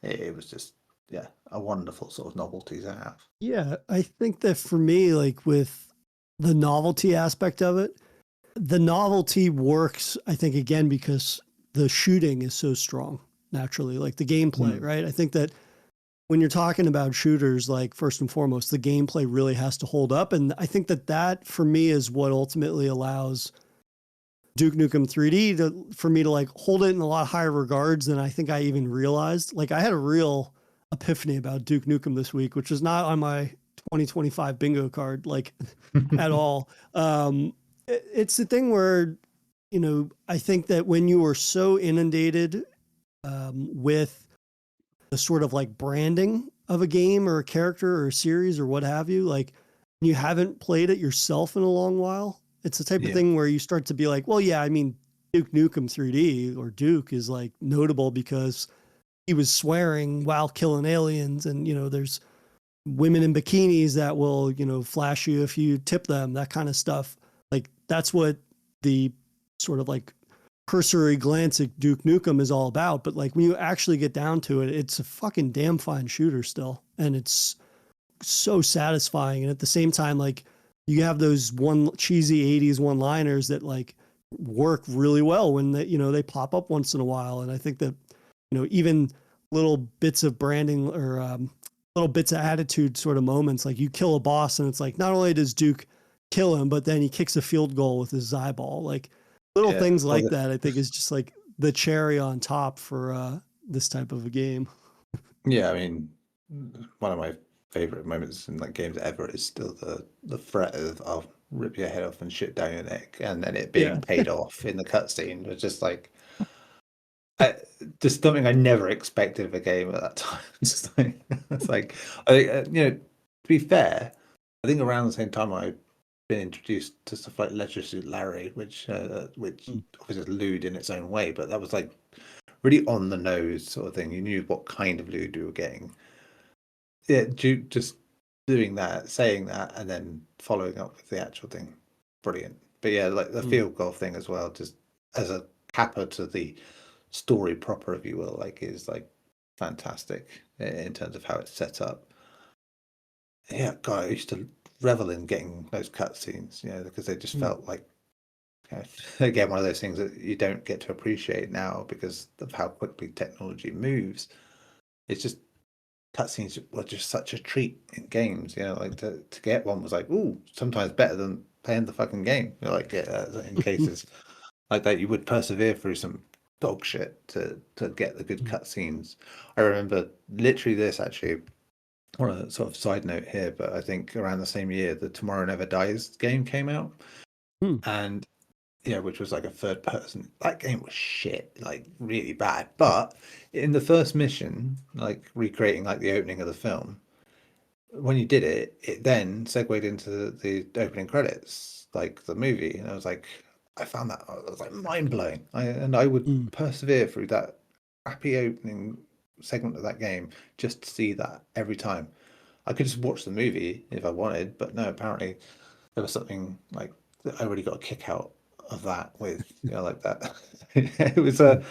[SPEAKER 3] it was just a wonderful sort of novelty to have.
[SPEAKER 2] Yeah, I think that for me, like with the novelty aspect of it, the novelty works, I think, again, because the shooting is so strong naturally, like the gameplay, right? I think that when you're talking about shooters, like first and foremost, the gameplay really has to hold up. And I think that for me is what ultimately allows Duke Nukem 3D for me to like hold it in a lot higher regards than I think I even realized. Like I had a real epiphany about Duke Nukem this week, which is not on my 2025 bingo card, like at all. It's the thing where, I think that when you are so inundated with the sort of like branding of a game or a character or a series or what have you, like you haven't played it yourself in a long while, it's the type of thing where you start to be like, well, yeah, I mean, Duke Nukem 3D or Duke is like notable because he was swearing while killing aliens, and there's women in bikinis that will flash you if you tip them, that kind of stuff. Like that's what the sort of like cursory glance at Duke Nukem is all about. But like when you actually get down to it, it's a fucking damn fine shooter still, and it's so satisfying. And at the same time, like you have those cheesy 80s one-liners that like work really well when they pop up once in a while. And I think that even little bits of branding or little bits of attitude sort of moments, like you kill a boss and it's like not only does Duke kill him, but then he kicks a field goal with his eyeball. Like little things like that, I think is just like the cherry on top for this type of a game.
[SPEAKER 3] Yeah, I mean, one of my favorite moments in like games ever is still the threat of "I'll rip your head off and shit down your neck," and then it being paid off in the cutscene was just like just something I never expected of a game at that time. Just like, it's like, I think, to be fair, I think around the same time I've been introduced to stuff like Leisure Suit Larry, which obviously is lewd in its own way, but that was like really on the nose sort of thing. You knew what kind of lewd you were getting. Yeah, just doing that, saying that, and then following up with the actual thing, brilliant. But yeah, like the field goal thing as well, just as a capper to the story proper, if you will, like is like fantastic in terms of how it's set up. Yeah, God, I used to revel in getting those cutscenes, because they just felt like, again, one of those things that you don't get to appreciate now because of how quickly technology moves. It's just cutscenes were just such a treat in games, like to get one was like, ooh, sometimes better than playing the fucking game. Like in cases like that, you would persevere through some dog shit to get the good cutscenes. I remember literally this actually on a sort of side note here, but I think around the same year the Tomorrow Never Dies game came out, and yeah, which was like a third person. That game was shit, like really bad. But in the first mission, like recreating like the opening of the film, when you did it, it then segued into the opening credits, like the movie, and I was like, I found that I was like mind blowing. I would
[SPEAKER 2] Mm.
[SPEAKER 3] persevere through that happy opening segment of that game just to see that every time. I could just watch the movie if I wanted, but no, apparently there was something like that I really got a kick out of that with, like that. It was a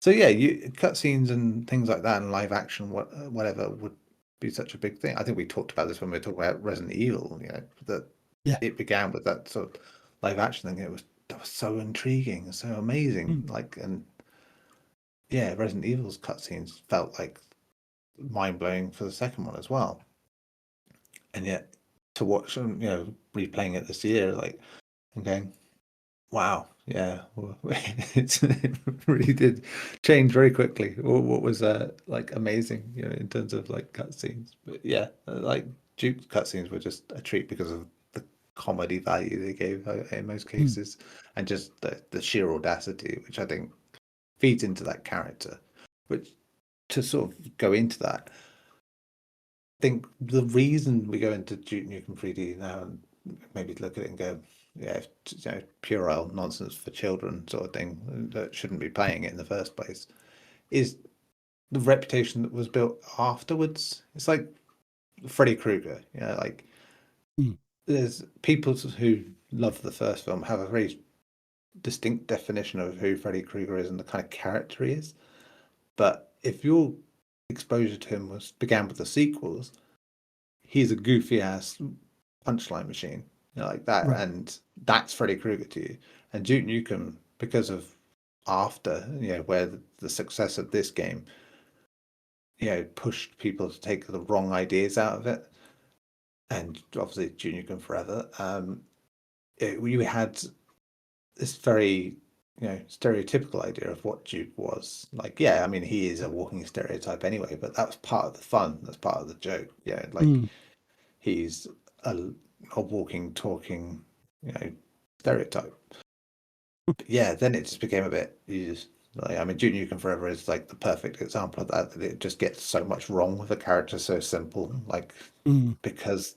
[SPEAKER 3] so yeah, you cutscenes and things like that and live action, whatever would be such a big thing. I think we talked about this when we were talking about Resident Evil, that
[SPEAKER 2] Yeah.
[SPEAKER 3] it began with that sort of live action thing. That was so intriguing and so amazing.
[SPEAKER 2] Mm.
[SPEAKER 3] Like, and yeah, Resident Evil's cutscenes felt like mind blowing for the second one as well. And yet to watch them, replaying it this year, like, and going, wow, yeah, well, it really did change very quickly. What was like amazing, in terms of like cutscenes. But yeah, like Duke's cutscenes were just a treat because of the comedy value they gave in most cases, and just the sheer audacity, which I think feeds into that character. Which, to sort of go into that, I think the reason we go into Duke Nukem 3D now and maybe look at it and go, yeah, puerile nonsense for children sort of thing that shouldn't be playing it in the first place, is the reputation that was built afterwards. It's like Freddy Krueger, like
[SPEAKER 2] Mm.
[SPEAKER 3] there's people who love the first film have a very distinct definition of who Freddy Krueger is and the kind of character he is. But if your exposure to him began with the sequels, he's a goofy ass punchline machine, like that,
[SPEAKER 2] Right.
[SPEAKER 3] and that's Freddy Krueger to you. And Duke Nukem, because of after, where the success of this game, pushed people to take the wrong ideas out of it, and obviously Duke Nukem Forever, we had this very stereotypical idea of what Duke was like. Yeah, I mean, he is a walking stereotype anyway, but that was part of the fun. That's part of the joke. Yeah, like he's a walking, talking, stereotype. But yeah, then it just became a bit. I mean, Duke Nukem Forever is like the perfect example of that. That it just gets so much wrong with a character so simple, like because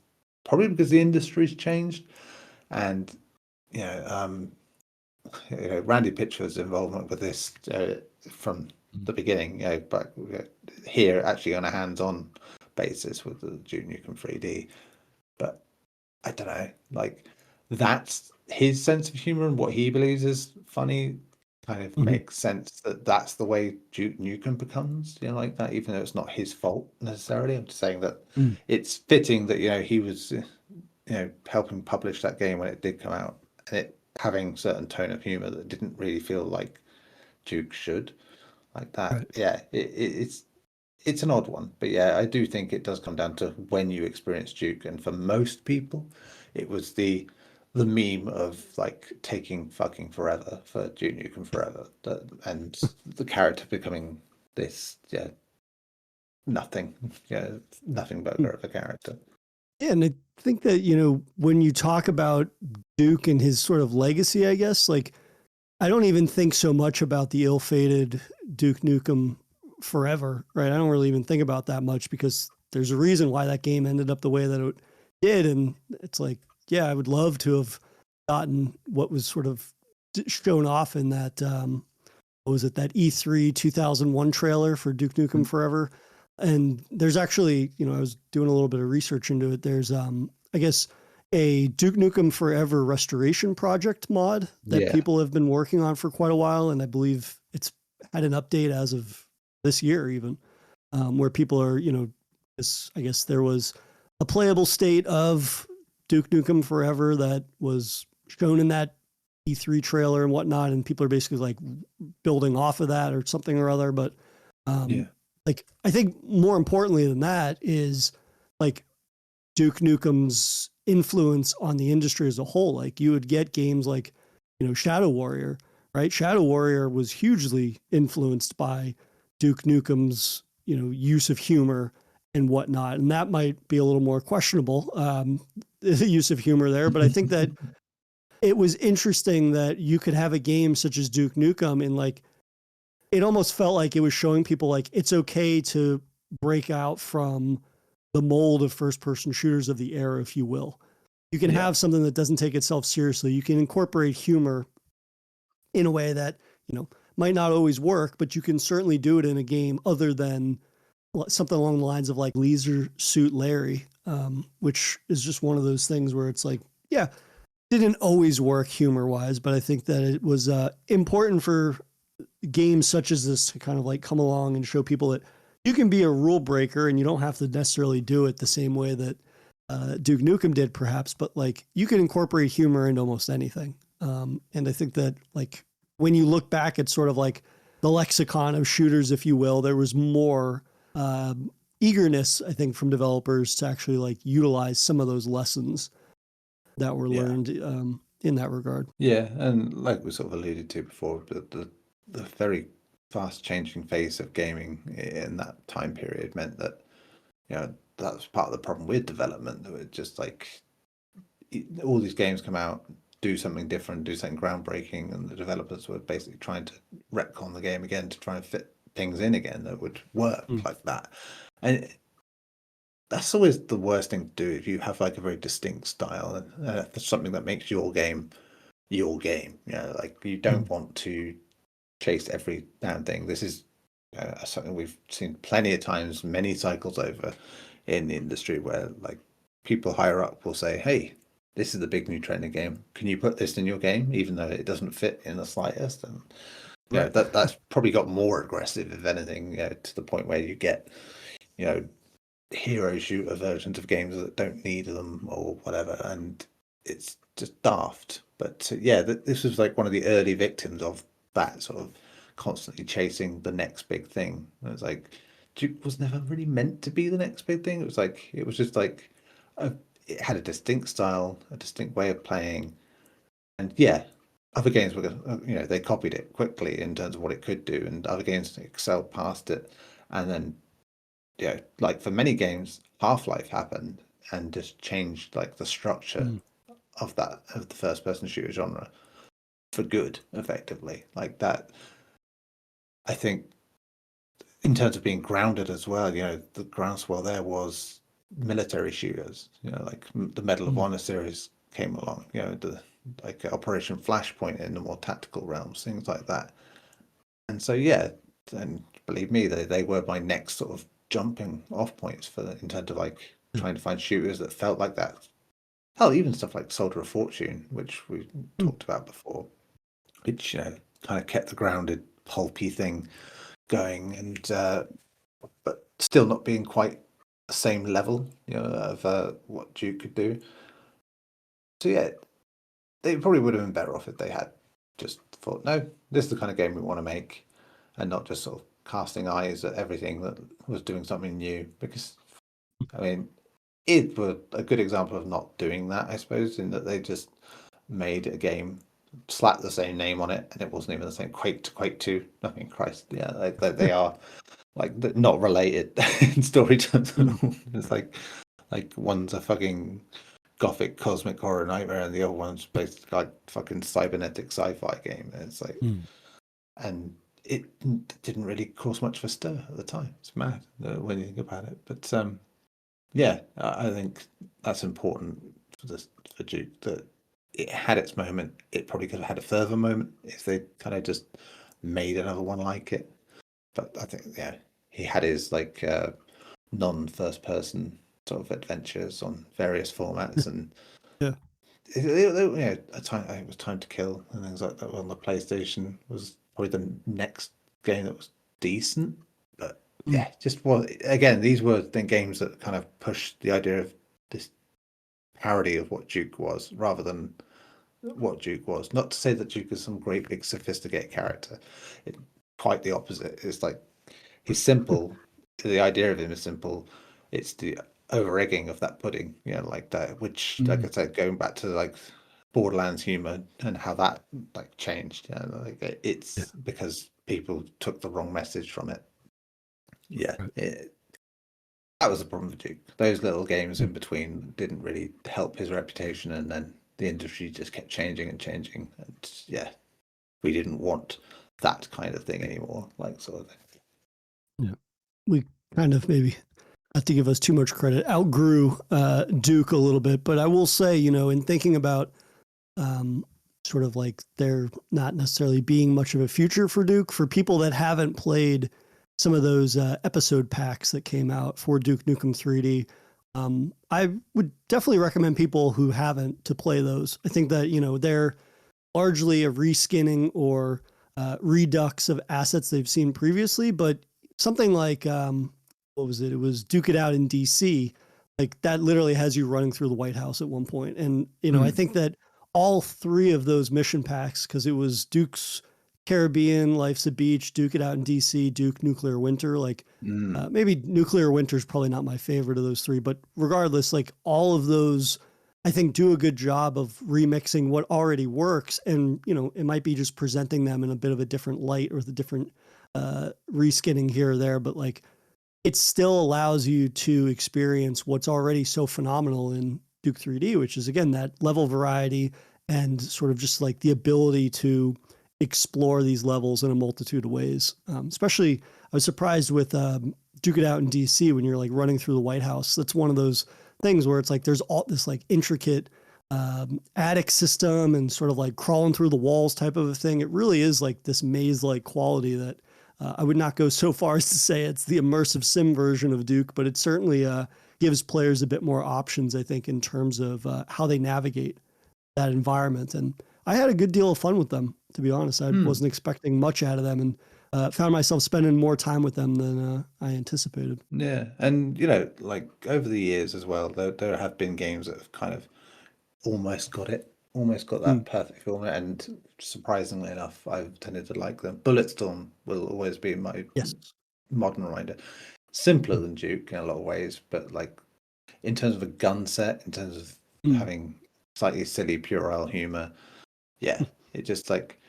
[SPEAKER 3] the industry's changed, and Randy Pitchford's involvement with this from the beginning, but here actually on a hands-on basis with the Duke Nukem 3D. But I don't know, like that's his sense of humor and what he believes is funny kind of makes sense that that's the way Duke Nukem becomes, like that, even though it's not his fault necessarily. I'm just saying that it's fitting that, he was, helping publish that game when it did come out, and it having certain tone of humor that didn't really feel like Duke should, like that.
[SPEAKER 2] Right.
[SPEAKER 3] Yeah, it's an odd one, but yeah, I do think it does come down to when you experience Duke, and for most people, it was the meme of like taking fucking forever for Duke Nukem Forever, and the character becoming this nothing but of a character.
[SPEAKER 2] Yeah, and I think that, when you talk about Duke and his sort of legacy, I guess, like, I don't even think so much about the ill-fated Duke Nukem Forever, right? I don't really even think about that much because there's a reason why that game ended up the way that it did. And it's like, yeah, I would love to have gotten what was sort of shown off in that, what was it, that E3 2001 trailer for Duke Nukem Forever. And there's actually, I was doing a little bit of research into it. There's, I guess, a Duke Nukem Forever restoration project mod that people have been working on for quite a while. And I believe it's had an update as of this year even, where people are, I guess there was a playable state of Duke Nukem Forever that was shown in that E3 trailer and whatnot. And people are basically like building off of that or something or other. But, like, I think more importantly than that is like Duke Nukem's influence on the industry as a whole. Like, you would get games like, Shadow Warrior, right? Shadow Warrior was hugely influenced by Duke Nukem's, use of humor and whatnot. And that might be a little more questionable, the use of humor there. But I think that it was interesting that you could have a game such as Duke Nukem and like, it almost felt like it was showing people like it's okay to break out from the mold of first person shooters of the era, if you will. You can have something that doesn't take itself seriously. You can incorporate humor in a way that, you know, might not always work, but you can certainly do it in a game other than something along the lines of like Leisure Suit Larry, which is just one of those things where it's like, yeah, didn't always work humor wise, but I think that it was important for games such as this to kind of like come along and show people that you can be a rule breaker and you don't have to necessarily do it the same way that Duke Nukem did perhaps, but like you can incorporate humor into almost anything. And I think that like when you look back at sort of like the lexicon of shooters, if you will, there was more eagerness, I think, from developers to actually like utilize some of those lessons that were learned in that regard.
[SPEAKER 3] Yeah, and like we sort of alluded to before, the very fast changing face of gaming in that time period meant that, you know, that was part of the problem with development. That it just like all these games come out, do something different, do something groundbreaking, and the developers were basically trying to retcon the game again to try and fit things in again that would work like that. And that's always the worst thing to do if you have like a very distinct style and something that makes your game your game. You know, like you don't want to chase every damn thing. This is something we've seen plenty of times, many cycles over in the industry, where like people higher up will say, "Hey, this is the big new trending game. Can you put this in your game?" Even though it doesn't fit in the slightest. And yeah, that's probably got more aggressive, if anything, to the point where you get, you know, hero shooter versions of games that don't need them or whatever, and it's just daft. But yeah, this was like one of the early victims of that sort of constantly chasing the next big thing. It was like Duke was never really meant to be the next big thing. It was just like it had a distinct style, a distinct way of playing, and yeah, other games were, they copied it quickly in terms of what it could do, and other games excelled past it. And then, yeah, like for many games, Half-Life happened and just changed like the structure of the first person shooter genre for good, effectively. Like that, I think, in terms of being grounded as well, the groundswell there was military shooters. Like the Medal of Honor series came along. Like Operation Flashpoint in the more tactical realms, things like that. And so yeah, and believe me, they were my next sort of jumping off points in terms of like trying to find shooters that felt like that. Hell, even stuff like Soldier of Fortune, which we talked about before, which kind of kept the grounded pulpy thing going, and but still not being quite the same level of what Duke could do. So yeah, they probably would have been better off if they had just thought, no, this is the kind of game we want to make, and not just sort of casting eyes at everything that was doing something new. Because I mean, it was a good example of not doing that, I suppose, in that they just made a game, slapped the same name on it, and it wasn't even the same. Quake to Quake 2. I mean, Christ, yeah, they are like not related in story terms at all. It's like one's a fucking gothic cosmic horror nightmare, and the other one's basically like fucking cybernetic sci-fi game. And it's like, and it didn't really cause much of a stir at the time. It's mad when you think about it. But yeah, I think that's important for Duke, that it had its moment. It probably could have had a further moment if they kind of just made another one like it. But I think, yeah, he had his like non-first person sort of adventures on various formats, and a time, I think it was Time to Kill and things like that on the PlayStation was probably the next game that was decent. But yeah, just again, these were the games that kind of pushed the idea of this parody of what Duke was, rather than what Duke was. Not to say that Duke is some great big sophisticated character. Quite the opposite. It's like he's simple. The idea of him is simple. It's the over-egging of that pudding, like that. Which, like I said, going back to like Borderlands humor and how that like changed. It's because people took the wrong message from it. Yeah, that was the problem with Duke. Those little games in between didn't really help his reputation, and then the industry just kept changing and changing, and yeah, we didn't want that kind of thing anymore, like sort of thing.
[SPEAKER 2] Yeah, we kind of maybe, not to give us too much credit, outgrew Duke a little bit. But I will say, you know, in thinking about sort of like there not necessarily being much of a future for Duke, for people that haven't played some of those episode packs that came out for Duke Nukem 3D, I would definitely recommend people who haven't to play those. I think that, you know, they're largely a reskinning or redux of assets they've seen previously, but something like what was it? It was Duke It Out in DC. Like that literally has you running through the White House at one point. And, you know, I think that all three of those mission packs, because it was Duke's Caribbean, Life's a Beach, Duke It Out in DC, Duke Nuclear Winter, like maybe Nuclear Winter is probably not my favorite of those three, but regardless, like all of those, I think do a good job of remixing what already works. And, you know, it might be just presenting them in a bit of a different light or the different reskinning here or there, but like it still allows you to experience what's already so phenomenal in Duke 3D, which is again that level variety and sort of just like the ability to explore these levels in a multitude of ways. Especially, I was surprised with Duke It Out in DC when you're like running through the White House. That's one of those things where it's like there's all this like intricate attic system and sort of like crawling through the walls type of a thing. It really is like this maze-like quality that I would not go so far as to say it's the immersive sim version of Duke, but it certainly gives players a bit more options, I think, in terms of how they navigate that environment. And I had a good deal of fun with them, to be honest. I wasn't expecting much out of them and found myself spending more time with them than I anticipated.
[SPEAKER 3] Yeah, and you know, like over the years as well, there have been games that have kind of almost got that perfect format, and surprisingly enough, I've tended to like them. Bulletstorm will always be my modern reminder. Simpler than Duke in a lot of ways, but like in terms of a gun set, in terms of having slightly silly puerile humor, yeah, it just like,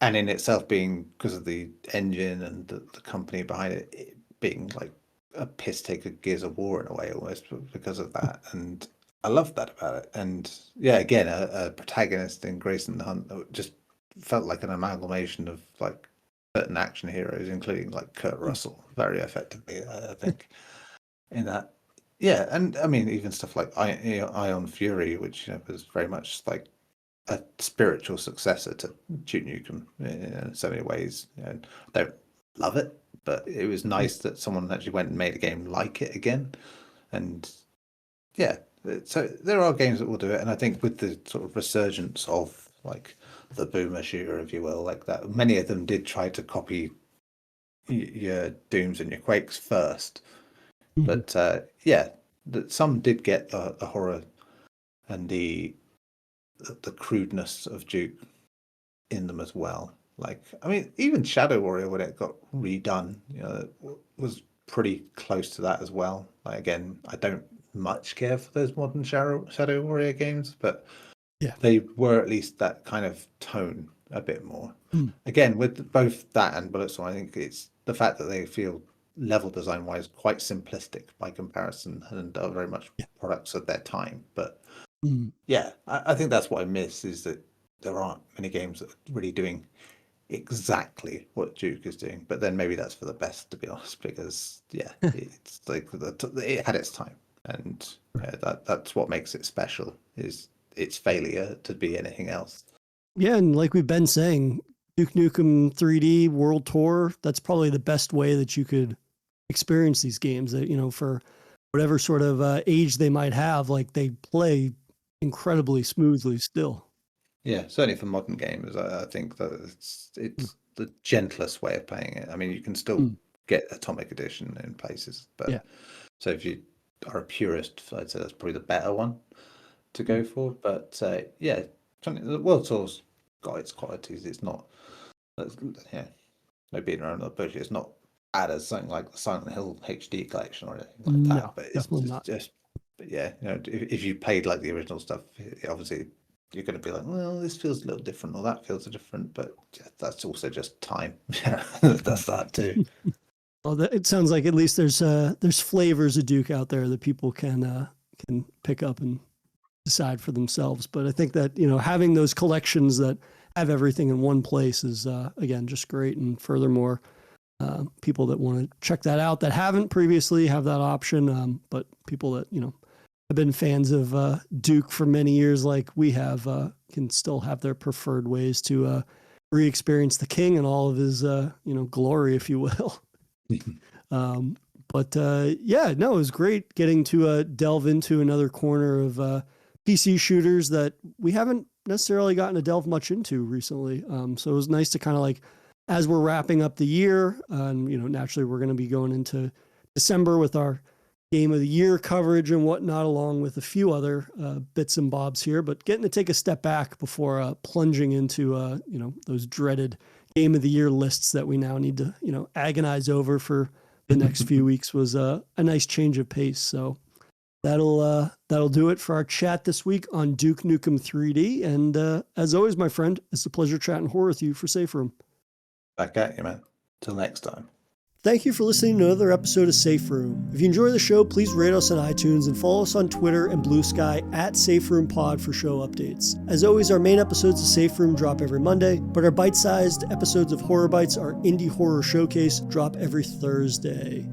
[SPEAKER 3] and in itself being, because of the engine and the company behind it being like a piss take of Gears of War in a way almost because of that, and I love that about it. And yeah, again, a protagonist in Grayson the Hunt that just felt like an amalgamation of like certain action heroes, including like Kurt Russell, very effectively, I think, in that. Yeah, and I mean, even stuff like Ion Fury, which was very much like a spiritual successor to Duke Nukem in so many ways. I don't love it, but it was nice that someone actually went and made a game like it again. And yeah, so there are games that will do it, and I think with the sort of resurgence of like the boomer shooter, if you will, like that, many of them did try to copy your Dooms and your Quakes first, but yeah, some did get the horror and the crudeness of Duke in them as well. Like, I mean, even Shadow Warrior, when it got redone, was pretty close to that as well. Like, again, I don't much care for those modern Shadow Warrior games, but yeah, they were at least that kind of tone a bit more. Again, with both that and Bulletstorm, I think it's the fact that they feel level design wise quite simplistic by comparison and are very much products of their time. But yeah, I think that's what I miss, is that there aren't many games that are really doing exactly what Duke is doing. But then maybe that's for the best, to be honest, because yeah, it's like it had its time, and that's what makes it special, is its failure to be anything else.
[SPEAKER 2] Yeah, and like we've been saying, Duke Nukem 3D World Tour, that's probably the best way that you could experience these games, that for whatever sort of age they might have, like they play incredibly smoothly still.
[SPEAKER 3] Yeah, certainly for modern gamers, I think that it's the gentlest way of playing it. I mean, you can still get Atomic Edition in places, but so if you are a purist, I'd say that's probably the better one to go for. But yeah, the World Tour's got its qualities. It's not, no beating around the bush. It's not bad as something like the Silent Hill HD collection or anything like that.
[SPEAKER 2] No,
[SPEAKER 3] but it's
[SPEAKER 2] definitely not.
[SPEAKER 3] But yeah, if you played like the original stuff, obviously you're going to be like, well, this feels a little different, or that feels different. But that's also just time. That's that too.
[SPEAKER 2] Well, it sounds like at least there's flavors of Duke out there that people can pick up and decide for themselves. But I think that, having those collections that have everything in one place is, again, just great. And furthermore, people that want to check that out that haven't previously have that option. But people that, have been fans of Duke for many years like we have can still have their preferred ways to re-experience the king and all of his, glory, if you will. It was great getting to delve into another corner of PC shooters that we haven't necessarily gotten to delve much into recently. So it was nice to kind of as we're wrapping up the year, and naturally we're going to be going into December with our Game of the Year coverage and whatnot, along with a few other bits and bobs here, but getting to take a step back before plunging into those dreaded Game of the Year lists that we now need to agonize over for the next few weeks was a nice change of pace. So that'll do it for our chat this week on Duke Nukem 3D. And as always, my friend, it's a pleasure chatting horror with you for Safe Room.
[SPEAKER 3] Back at you, man. Till next time.
[SPEAKER 2] Thank you for listening to another episode of Safe Room. If you enjoy the show, please rate us on iTunes and follow us on Twitter and Blue Sky at Safe Room Pod for show updates. As always, our main episodes of Safe Room drop every Monday, but our bite-sized episodes of Horror Bites, our indie horror showcase, drop every Thursday.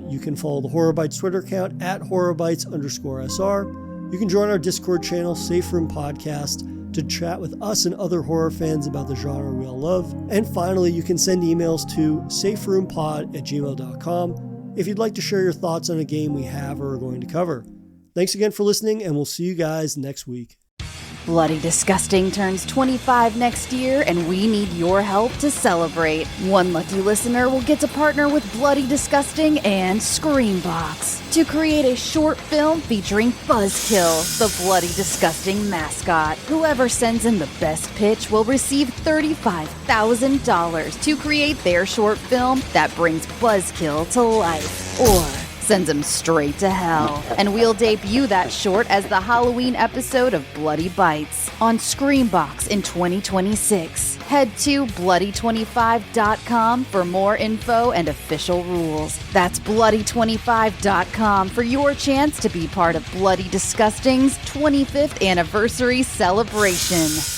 [SPEAKER 2] You can follow the Horror Bites Twitter account at horrorbites_SR. You can join our Discord channel, Safe Room Podcast, to chat with us and other horror fans about the genre we all love. And finally, you can send emails to saferoompod@gmail.com if you'd like to share your thoughts on a game we have or are going to cover. Thanks again for listening, and we'll see you guys next week.
[SPEAKER 1] Bloody Disgusting turns 25 next year, and we need your help to celebrate. One lucky listener will get to partner with Bloody Disgusting and Screambox to create a short film featuring Buzzkill, the Bloody Disgusting mascot. Whoever sends in the best pitch will receive $35,000 to create their short film that brings Buzzkill to life, or sends him straight to hell. And we'll debut that short as the Halloween episode of Bloody Bites on Screambox in 2026. Head to bloody25.com for more info and official rules. That's bloody25.com for your chance to be part of Bloody Disgusting's 25th anniversary celebration.